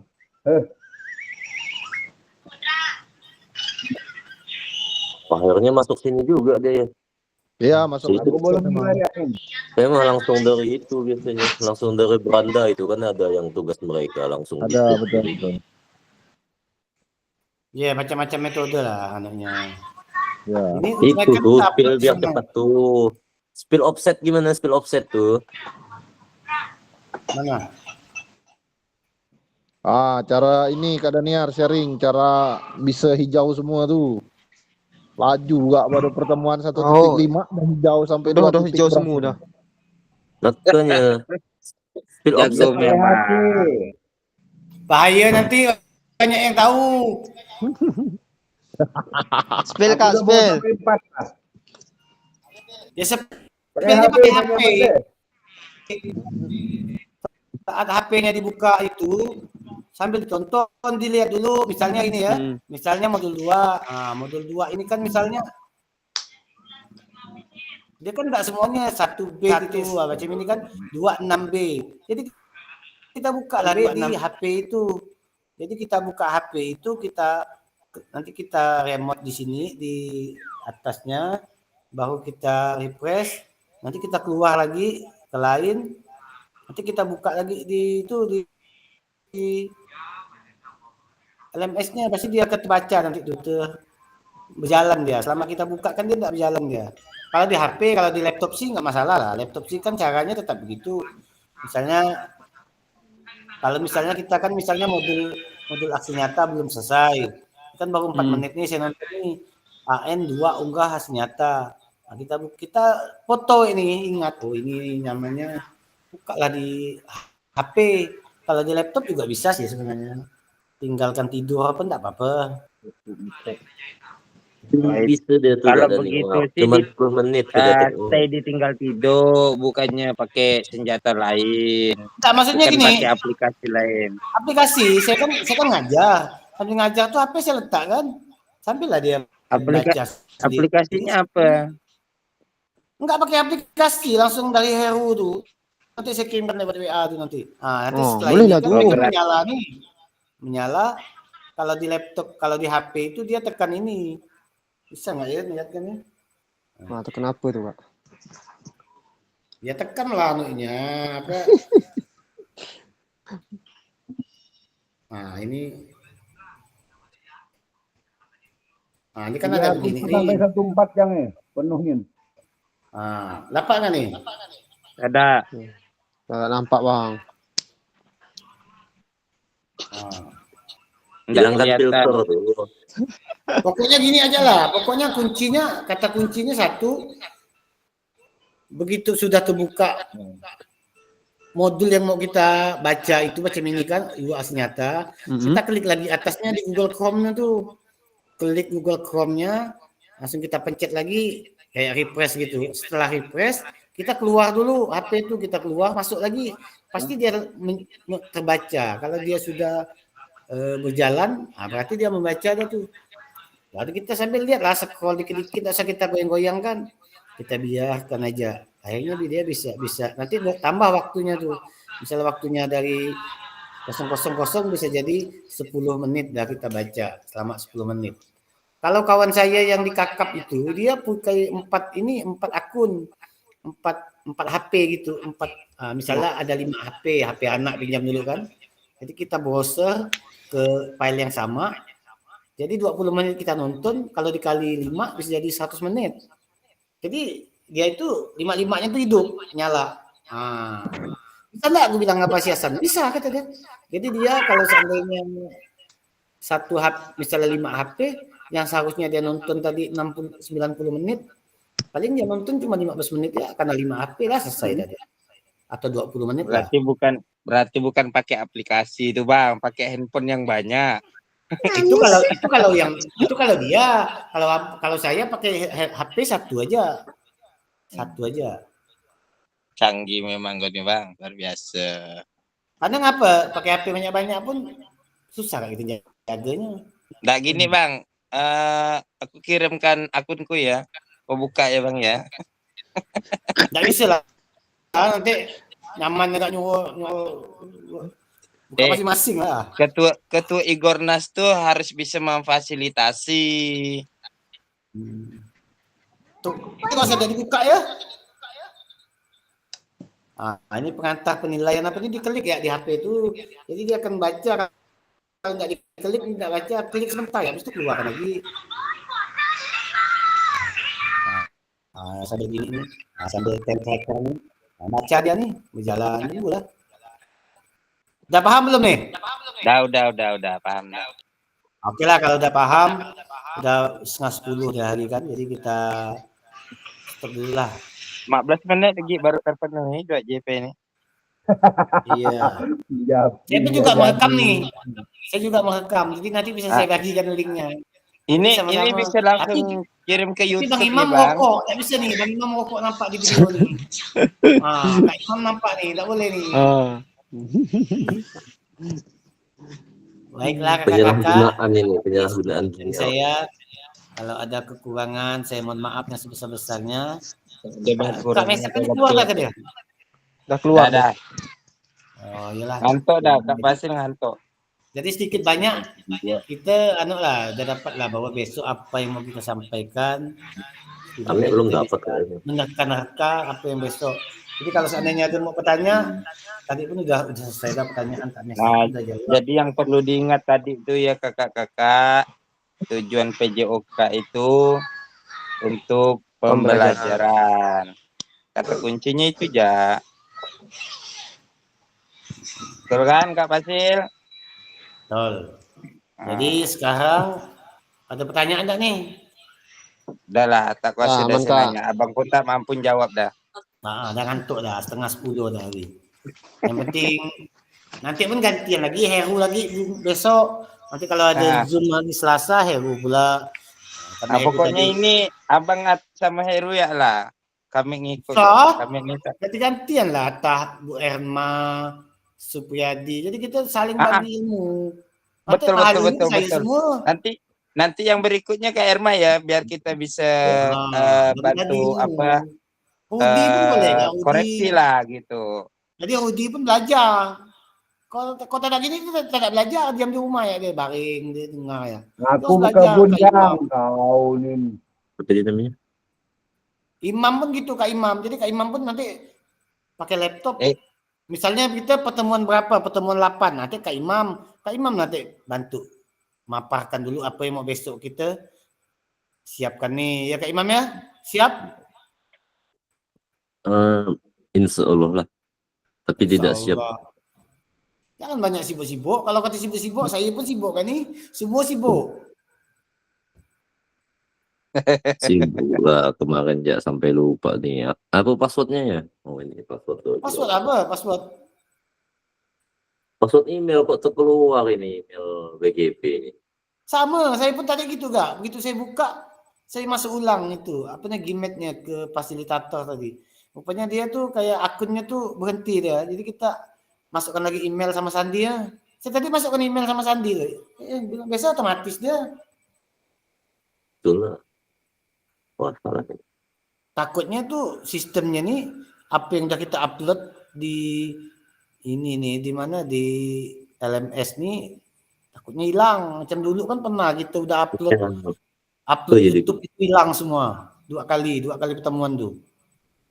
Akhirnya masuk sini juga dia ya. Iya, masuk. Aku belum ngelayain. Saya mah langsung dari itu biasanya, langsung dari beranda itu kan ada yang tugas mereka langsung. Ada, betul. Iya, macam-macam metode lah anaknya. Ya. Itu tuh spill biar cepat tuh. Spill offset gimana spill offset tuh? Mana? Cara ini Kak Daniar sharing cara bisa hijau semua tuh. Laju gak baru pertemuan 1.5 dan hijau sampai 2 Udah hijau semua udah. Makanya spill offset Bahaya nanti banyak yang tahu. Spill Kak, spill. Ya spillnya pakai HP. Saat HP-nya dibuka itu sambil ditonton, dilihat dulu misalnya ini ya. Misalnya modul 2. Modul 2 ini kan misalnya dia kan enggak semuanya 1B itu, macam ini kan 26B. Jadi kita buka lah di HP itu. Jadi kita buka HP itu, kita nanti kita remote di sini di atasnya, baru kita refresh, nanti kita keluar lagi ke lain, nanti kita buka lagi di LMS-nya, pasti dia akan terbaca nanti itu berjalan dia. Selama kita buka kan dia tidak berjalan dia. Kalau di HP, kalau di laptop sih nggak masalah lah. Laptop sih kan caranya tetap begitu. Misalnya kalau misalnya kita kan misalnya modul aksi nyata belum selesai, kan baru 4 menit nih saya nonton nih AN2 unggah hasil nyata. Nah, kita foto ini, ingat ini namanya bukalah di HP. Kalau di laptop juga bisa sih sebenarnya. Tinggalkan tidur apa enggak apa-apa. Bisa dia tuh Kalau ada begitu nih, sih cuma 10 menit kita stay ditinggal tidur, bukannya pakai senjata lain. Enggak, maksudnya Bukan gini. pakai aplikasi lain. Aplikasi, saya kan ngajar. Sambil ngajar tuh HP saya letak kan. Sambillah dia baca. Aplikasinya apa? Enggak pakai aplikasi, langsung dari Heru tuh. Nanti saya kirimkan lewat WA tuh nanti. Nah, nanti setelah boleh ini lah kan tuh. dia menyala nih. Menyala. Kalau di laptop, kalau di HP itu dia tekan ini. Bisa nggak ya lihatkannya? Nah, itu kenapa tuh, Pak? Ya tekan lah anunya apa? Nah, ini. Nah, ini kan ada begini nih. Sampai 1.4 yang penuhin. Nah, dapat nggak nih? Ada. Nggak nampak, Bang. Jangan filter tuh. Pokoknya gini aja lah. Pokoknya kata kuncinya satu. Begitu sudah terbuka modul yang mau kita baca itu, baca mini kan, UAS nyata. Kita klik lagi atasnya di Google Chrome-nya tuh. Klik Google Chrome-nya, langsung kita pencet lagi kayak refresh gitu. Setelah refresh, kita keluar dulu HP itu, kita keluar, masuk lagi. Pasti dia terbaca. Kalau dia sudah berjalan, berarti dia membaca dah tuh. Lalu kita sambil lihat lah, scroll dikit-dikit, tidak usah kita goyang-goyang kan. Kita biarkan aja. Akhirnya dia bisa. Nanti tambah waktunya tuh. Misalnya waktunya dari 000 bisa jadi 10 menit dah kita baca selama 10 menit. Kalau kawan saya yang di kakap itu, dia pakai 4 akun, 4 HP gitu, misalnya ada 5 HP anak pinjam dulu kan. Jadi kita browser ke file yang sama. Jadi 20 menit kita nonton, kalau dikali 5 bisa jadi 100 menit. Jadi dia itu 5-5-nya tuh hidup, nyala. Bisa enggak aku bilang apa sih Hasan? Bisa kata dia. Jadi dia kalau seandainya satu HP, misalnya 5 HP, yang seharusnya dia nonton tadi 60-90 menit, paling dia nonton cuma 15 menit ya, karena 5 HP lah selesai tadi. Atau 20 menit lah. Berarti bukan pakai aplikasi itu, Bang, pakai handphone yang banyak. itu kalau dia, kalau saya pakai HP satu aja. Canggih memang gue nih, Bang, luar biasa. Karena ngapa pakai HP banyak-banyak pun susah kayak gitu jaganya. Nggak gini, Bang, aku kirimkan akunku ya, kau buka ya, Bang ya. Nggak bisa lah, nanti nyaman nggak nyuruh buka masing-masing lah. Ketua Igornas tuh harus bisa memfasilitasi. Tuh, kalau sudah dibuka ya. Ini pengantar penilaian apa ini diklik ya di HP itu. Jadi dia akan baca. Kalau nggak diklik, nggak baca, klik sebentar ya, habis itu keluar lagi. Sambil gini nih, sambil tracker nih. Baca dia nih, berjalan dulu lah. Udah paham belum nih? Udah paham. Oke lah, kalau udah paham, udah 9:30 di hari kan, jadi kita stop dulu lah. 15 menit lagi baru terpenuhi 2 JP ini. Iya. Saya juga merekam nih. Saya juga merekam, jadi nanti bisa saya bagikan linknya. Ini bisa langsung kirim ke YouTube nih, Bang. Rokok, tak bisa nih. Bang Imam rokok nampak di video nih. Kak Imam nampak nih, tak boleh nih. Baiklah kakak-kakak. Penyalahgunaan. Saya kalau ada kekurangan, saya mohon maaf yang sebesar-besarnya. Kak Mesek kan keluar lah ke dia? Udah keluar. Dah. Oh iyalah. Ngantuk dah, Kak Basil ngantuk. Jadi sedikit banyak kita udah dapat lah bahwa besok apa yang mau kita sampaikan. Kami belum dapat kayaknya. Menerka-nerka apa yang besok. Jadi kalau seandainya ada mau bertanya, tadi pun udah selesai dah pertanyaan Kak Nesa. Nah, Udah jawab. jadi yang perlu diingat tadi itu ya kakak-kakak, tujuan PJOK itu untuk pembelajaran. Kata kuncinya itu ya. Betul kan Kak Fasil? Betul. Jadi sekarang ada pertanyaan enggak nih? Udah lah, tak kuasa aman, dah Kak. nanya. Abang pun tak mampu jawab dah. Nah, udah ngantuk dah, 9:30 dah hari. Yang penting nanti pun gantian lagi, Heru lagi besok. Nanti kalau ada Zoom lagi Selasa, Heru pula. Karena Heru Pokoknya tadi ini abang sama Heru ya lah. Kami ngikut. So? Kami minta. ganti-gantian lah, Tah, Bu Erma, Supriyadi. Jadi kita saling bagi ilmu. Nanti Betul. saya semua. Nanti yang berikutnya Kak Erma ya, biar kita bisa bantu apa Rudi pun boleh Kak, Rudi. koreksi lah gitu. Jadi Rudi pun belajar. Kalau tak ada gini kita tak belajar, diam di rumah ya dia baring, dia dengar ya. Aku kebun jam kau ni. Apa tadi namanya? Imam pun gitu Kak Imam. Jadi Kak Imam pun nanti pakai laptop. Misalnya kita pertemuan berapa? Pertemuan 8. Nanti Kak Imam nanti bantu maparkan dulu apa yang mau besok kita siapkan nih. Ya Kak Imam ya? Siap? Insya Allah lah. Tapi tidak siap. Jangan banyak sibuk-sibuk. Kalau kata sibuk-sibuk, saya pun sibuk kan nih. Semua sibuk. Sibuk lah kemarin ya sampai lupa nih. Apa passwordnya ya? Oh ini password. Password apa? Password email kok terkeluar ini, email BGP ini. Sama, saya pun tadi gitu Kak. Begitu saya buka, saya masuk ulang itu. Apanya Gmail-nya ke fasilitator tadi. Rupanya dia tuh kayak akunnya tuh berhenti dia. Jadi kita masukkan lagi email sama Sandi ya. Saya tadi masukkan email sama Sandi loh. Bilang biasa otomatis dia. Betul lah. Wah, salah. Takutnya tuh sistemnya nih apa yang udah kita upload di ini nih di mana di LMS nih takutnya hilang. Macam dulu kan pernah kita udah upload YouTube itu hilang semua. Dua kali pertemuan tuh.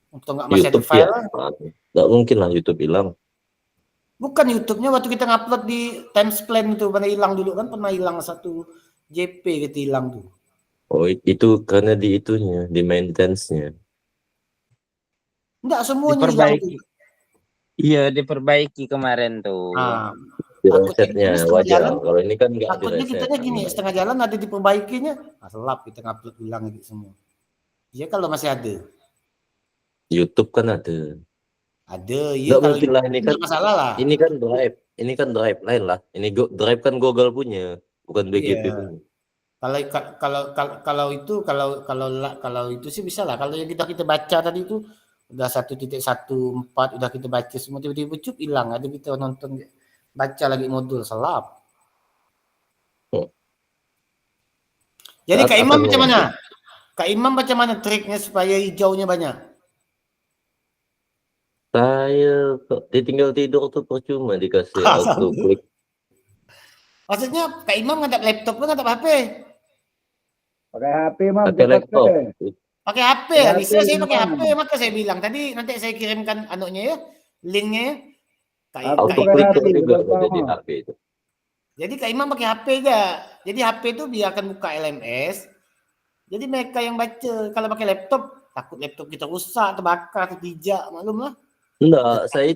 Atau enggak masih YouTube ada file? Enggak mungkin lah YouTube hilang. Bukan YouTube-nya waktu kita ngupload di Timesplan itu pernah hilang dulu kan, pernah hilang satu JP gitu hilang tuh. Oh itu karena di itunya, di maintenance-nya. Enggak semuanya hilang tuh. Iya diperbaiki kemarin tuh. Di resetnya wajar. Kalau ini kan enggak di Takutnya reset. kita gini setengah jalan ada diperbaikinya, selap kita ngupload ulang gitu semua. Iya kalau masih ada. YouTube kan ada. Ada, iya kalau mungkin lah ini kan masalah lah. Ini kan drive lain lah. Ini drive kan Google punya, bukan BGP punya. Kalau itu sih bisa lah. Kalau yang kita baca tadi itu udah 1.14 udah kita baca semua tiba-tiba cup hilang. Ada kita nonton baca lagi modul selap. Jadi Kak Imam macam mana? Kak Imam macam mana triknya supaya hijaunya banyak? Saya ditinggal tidur tuh percuma dikasih auto click. Maksudnya Kak Imam ngadap laptop lu ngadap HP? Pakai HP Mam. Pakai laptop. Pakai HP ya? Bisa saya pakai HP maka saya bilang tadi nanti saya kirimkan anunya ya, linknya ya. Auto click juga jadi HP itu. Jadi Kak Imam pakai HP enggak? Jadi HP itu biarkan buka LMS. Jadi mereka yang baca kalau pakai laptop takut laptop kita rusak, terbakar, terpijak, maklum lah. Enggak, saya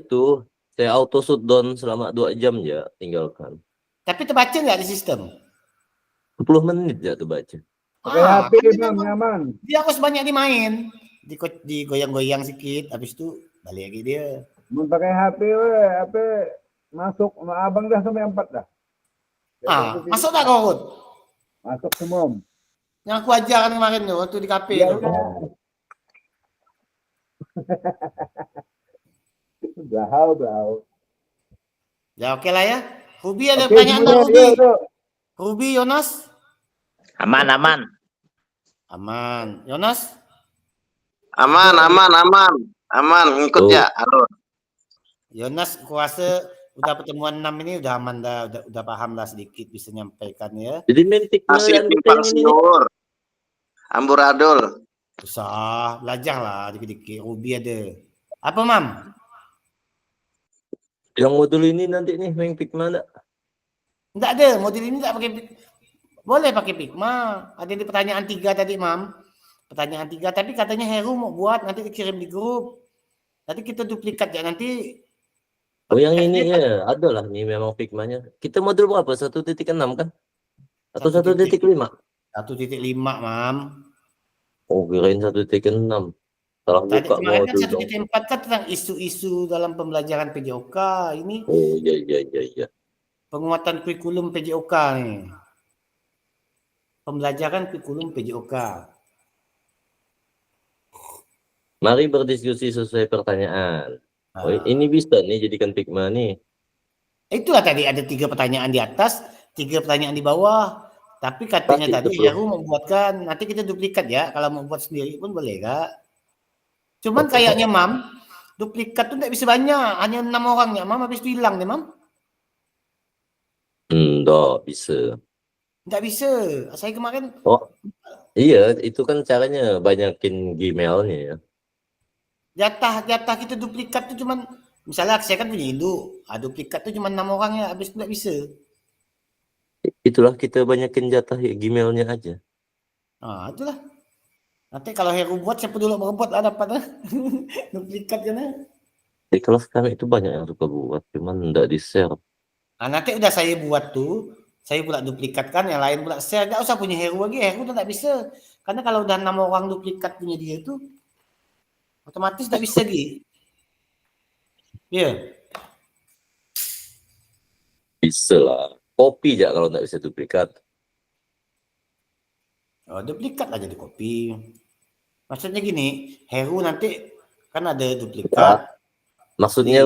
auto shutdown selama 2 jam ya, tinggalkan. Tapi terbaca nggak di sistem? 10 menit ya terbaca. Pakai HP Mam, nyaman. Dia harus banyak dimain, digoyang-goyang sedikit, habis itu balik lagi dia. Mau pakai HP masuk, abang dah sampai 4 dah. Masuk tak kau? Masuk semua. Yang aku ajarkan kemarin tuh waktu di kafe itu. Blau. Ya oke lah ya. Ruby ada pertanyaan tak Ruby? Ruby, Yonas? Aman. Yonas? Aman, ngikut ya. Halo. Yonas kuasa udah pertemuan 6 ini udah aman dah, udah paham lah sedikit bisa nyampaikan ya. Jadi main Pikma Masih dan simpang kita ini. siur. Amburadul. Usah belajar lah dikit-dikit. Ruby ada. Apa Mam? Yang modul ini nanti nih main Pikma enggak? Enggak ada, model ini enggak pakai boleh pakai Pikma. Ada di pertanyaan 3 tadi Mam. Pertanyaan 3 tapi katanya Heru mau buat nanti dikirim di grup. Nanti kita duplikat ya nanti. Oh yang ini ya, ada lah nih memang Pikmanya. Kita modul berapa? 1.6 kan? Atau 1.5? 1.5 Mam. Oh kirain 1.6. Salah Tadi buka kemarin kan modul dong. 1.4 kan tentang isu-isu dalam pembelajaran PJOK. Ini Oh iya. penguatan kurikulum PJOK nih. Pembelajaran kurikulum PJOK. Mari berdiskusi sesuai pertanyaan. Oh, ini bisa nih jadikan Pikma nih. Itulah tadi ada 3 pertanyaan di atas, 3 pertanyaan di bawah. Tapi katanya tadi Heru membuatkan, nanti kita duplikat ya. Kalau mau buat sendiri pun boleh Kak. Cuman kayaknya Mam, duplikat tuh tidak bisa banyak, hanya 6 orang ya Mam, habis itu hilang deh Mam. Enggak bisa. Tidak bisa. Saya kemarin. Oh iya, itu kan caranya banyakin Gmail-nya ya. Jatah kita duplikat tuh cuman, misalnya saya kan punya induk, duplikat tuh cuma 6 orang ya, habis itu tidak bisa. Itulah kita banyakin jatah Gmail-nya aja. Nah, itulah. Nanti kalau Heru buat, siapa dulu mau buat lah dapat lah. Duplikat kan ya. Di kelas kami itu banyak yang suka buat, cuman enggak di-share. Nah, nanti udah saya buat tuh, saya pula duplikat kan, yang lain pula share. Nggak usah punya Heru lagi, Heru tuh nggak bisa. Karena kalau udah 6 orang duplikat punya dia tuh, otomatis nggak bisa gitu. Iya. Bisa lah. Copy aja kalau nggak bisa duplikat. Oh, duplikat aja di copy. Maksudnya gini, Heru nanti kan ada duplikat. Maksudnya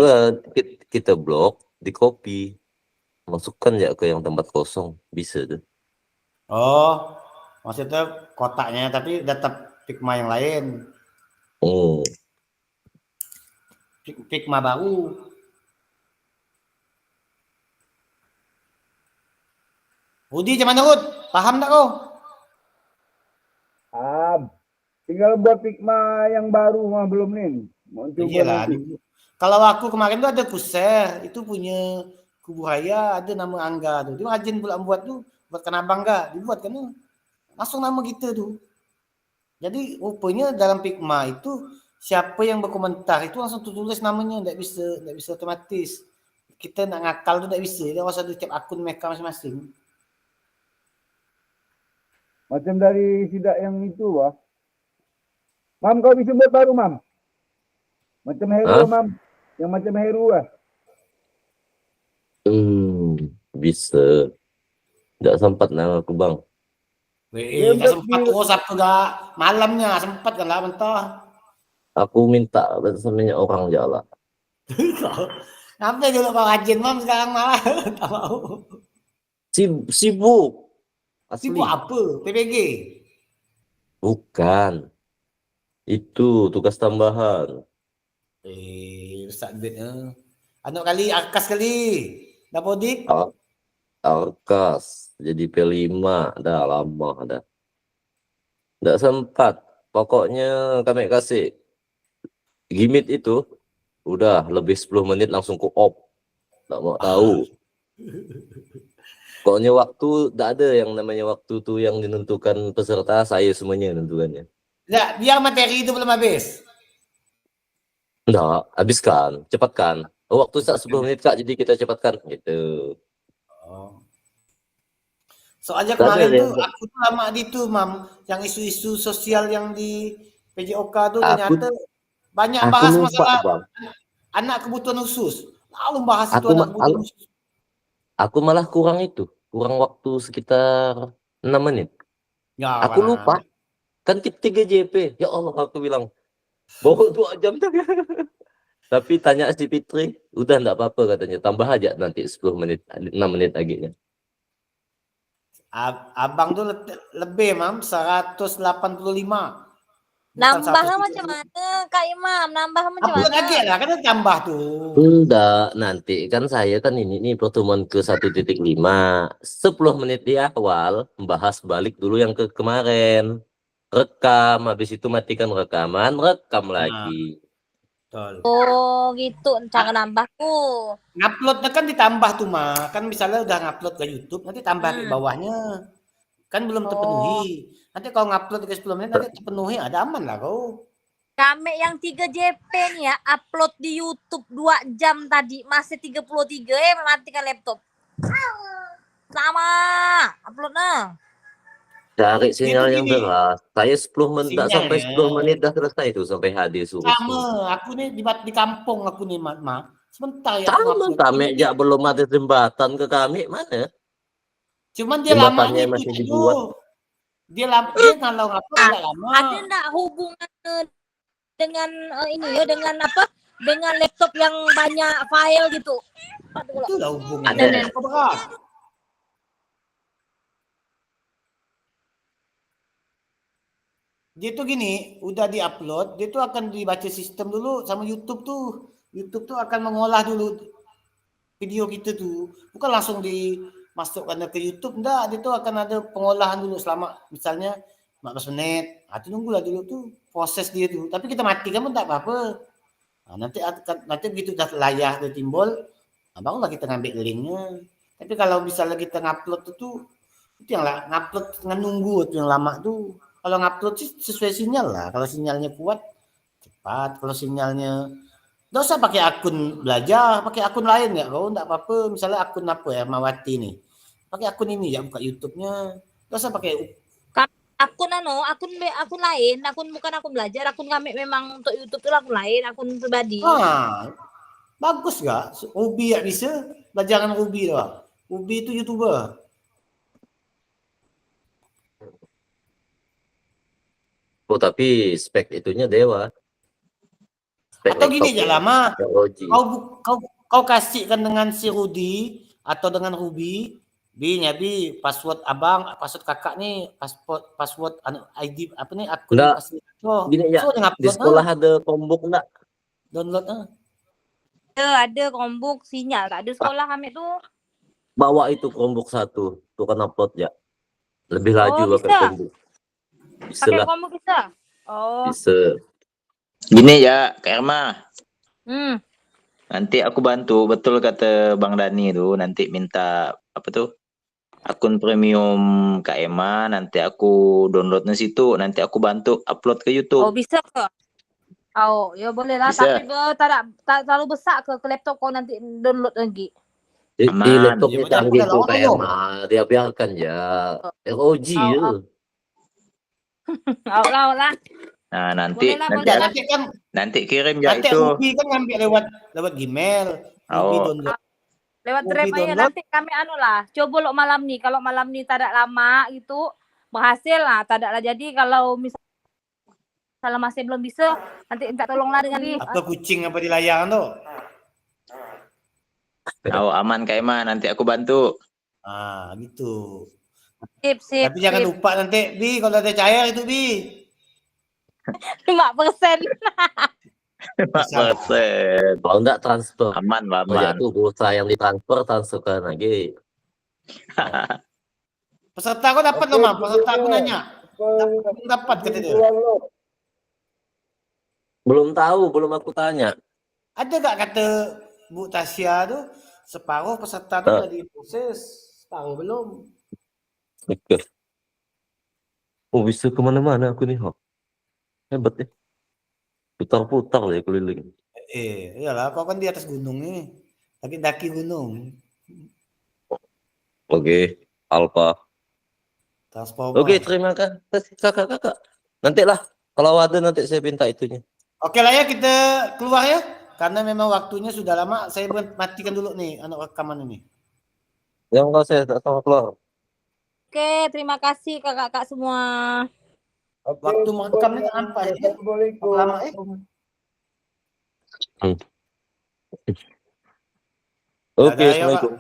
kita blok, di copy, masukkan ya ke yang tempat kosong, bisa tuh. Oh, maksudnya kotaknya tapi tetap Pikma yang lain. Oh. Pikma baru. Rudi gimana Rud? Paham tak kau? Paham. Tinggal buat Pikma yang baru mah belum nih. Mau coba Iyalah. nanti. Kalau aku kemarin tuh ada kuser, itu punya Kubu Raya, ada nama Angga tuh. Dia rajin pula buat tuh, buat kenapa enggak? Dibuat kan langsung nama kita tuh. Jadi rupanya dalam Pikma itu siapa yang berkomentar itu langsung tulis namanya, enggak bisa otomatis. Kita nak ngakal tuh enggak bisa. Dia harus ada tiap akun mereka masing-masing. Macam dari sidak yang itu wah. Mam kau bisa buat baru Mam. Macam Heru Mam. Yang macam Heru lah. Bisa. Enggak sempat nama aku Bang. Enggak sempat terus apa enggak malamnya sempat kan lah mentah. Aku minta sebenarnya orang jalan. Sampai dulu kau rajin Mam sekarang malah tak mau. Sibuk. Asli. Sibuk apa? PPG? Bukan. Itu tugas tambahan. Rusak duitnya. Anu kali Arkas kali. Dapodik? Arkas. Jadi P5. Dah lama dah. Nggak sempat. Pokoknya kami kasih gimit itu. Udah lebih 10 menit langsung ku off. Nggak mau tahu. Pokoknya waktu nggak ada yang namanya waktu tuh yang menentukan peserta, saya semuanya menentukannya. Enggak, biar materi itu belum habis. Enggak, habiskan, cepatkan. Oh, waktu 10 menit Kak, jadi kita cepatkan gitu. Oh. Soalnya kemarin tuh aku tuh lama di itu Mam, yang isu-isu sosial yang di PJOK tuh ternyata banyak bahas masalah anak kebutuhan khusus. Lalu bahas itu anak kebutuhan khusus. Aku malah kurang waktu sekitar 6 menit. Ya, aku lupa. Kan 3 JP. Ya Allah, aku bilang bawa 2 jam. Tapi tanya si Fitri, udah enggak apa-apa katanya. Tambah aja nanti 10 menit, 6 menit lagi. Abang tuh lebih Mam, 185. Nambahnya macam mana Kak Imam? Nambah macam Upload mana? lagi lah, kan tambah tuh. Enggak, nanti kan saya kan ini nih pertemuan ke 1.5. 10 menit di awal membahas balik dulu yang kemarin. Rekam, habis itu matikan rekaman, rekam lagi. Betul. Oh gitu cara nambahku. Nguploadnya kan ditambah tuh mah, kan misalnya udah ngupload ke YouTube, nanti tambah di bawahnya. Kan belum terpenuhi. Nanti kalau ngupload ke 10 menit nanti terpenuhi, ada aman lah kau. Kami yang 3 JP nih ya, upload di YouTube 2 jam tadi, masih 33 matikan laptop. Sama, uploadnya. Cari sinyal yang gini. jelas. Saya 10 menit, enggak sampai Sinyalnya. 10 menit dah selesai itu sampai HD suruh. Sama, aku nih di kampung aku nih, Ma. Sebentar ya. Sama kami aja belum ada jembatan ke kami, mana? Cuman dia Jembatannya lamanya masih itu. dibuat. Dia kalau ngupload agak lama. Ada enggak hubungan dengan ini ya, dengan apa? Dengan laptop yang banyak file gitu. Itu lah hubungannya. Ada. Berat. Dia tuh gini, udah diupload, dia tuh akan dibaca sistem dulu sama YouTube tuh. YouTube tuh akan mengolah dulu video kita tuh. Bukan langsung dimasukkan ke YouTube, enggak. Dia tuh akan ada pengolahan dulu selama misalnya 15 menit. Itu nunggulah dulu tuh proses dia tuh. Tapi kita matikan pun tak apa-apa. Nah, nanti begitu udah layar udah timbul, barulah kita ngambil linknya. Tapi kalau misalnya kita ngupload itu yang lah ngupload dengan nunggu tuh yang lama tuh. Kalau ngupload sih sesuai sinyal lah. Kalau sinyalnya kuat cepat. Kalau sinyalnya nggak usah pakai akun belajar, pakai akun lain ya. Kalau nggak apa-apa, misalnya akun apa ya, Mawati nih. Pakai akun ini ya, buka YouTube-nya. Nggak usah pakai akun akun lain, bukan akun belajar, akun kami memang untuk YouTube itu akun lain, akun pribadi. Bagus gak? Ruby ya bisa, belajaran Ruby lah. Ruby itu YouTuber. Oh, tapi spek itunya dewa. Spek atau gini aja lama. Kau kasihkan dengan si Rudy atau dengan Ruby. Bi password abang, password kakak nih, password ID apa nih akun kasih. Gini ya. Di sekolah ada kombok enggak? Download ada kombok sinyal, tak ada sekolah kami tuh. Bawa itu kombok 1, tuh kan upload ya. Lebih laju pakai kombok. Bisa pakai lah. kombok bisa. Oh. Bisa. Gini ya, Kak Irma. Nanti aku bantu, betul kata Bang Dani itu, nanti minta apa tuh? Akun premium Kak Emma, nanti aku downloadnya situ, nanti aku bantu upload ke YouTube. Oh, bisa ke? Oh, ya boleh lah, Bisa. tapi tak terlalu besar ke laptop kau nanti download lagi. Di laptopnya canggih tuh Kak Emma, dia biarkan ya. ROG ya. lah. Nah, nanti nanti kirim ya nanti itu. Ruby kan ngambil lewat Gmail. Ruby download. Lewat Drive aja nanti kami coba lo malam nih, kalau malam nih tidak lama gitu berhasil lah, tidak lah. Jadi kalau misalnya masih belum bisa, nanti minta tolonglah dengan apa kucing apa di layangan tuh. Oh, aman Kak Emma, nanti aku bantu. Gitu. Sip. Tapi jangan lupa nanti Bi, kalau ada cair itu Bi. 5%. 5%. Kalau enggak transfer. Aman. Itu pulsa yang transferkan lagi. Peserta kau dapat loh, Mam. Peserta aku nanya. Dapat kata dia. Belum tahu, belum aku tanya. Ada gak kata Bu Tasya tuh separuh peserta tuh udah diproses, separuh belum. Oh, bisa kemana-mana aku nih, hebat ya. Putar-putar ya keliling. Iyalah, kau kan di atas gunung nih. Daki gunung. Oke, Alfa. Oke, terima kasih kakak. Nantilah kalau ada nanti saya minta itunya. Oke lah ya, kita keluar ya. Karena memang waktunya sudah lama. Saya matikan dulu nih anak rekaman ini. Yang enggak saya tak sama keluar. Oke, terima kasih kakak-kakak semua. Waktu merekamnya sampai ya. Lama ya. Oke, assalamualaikum.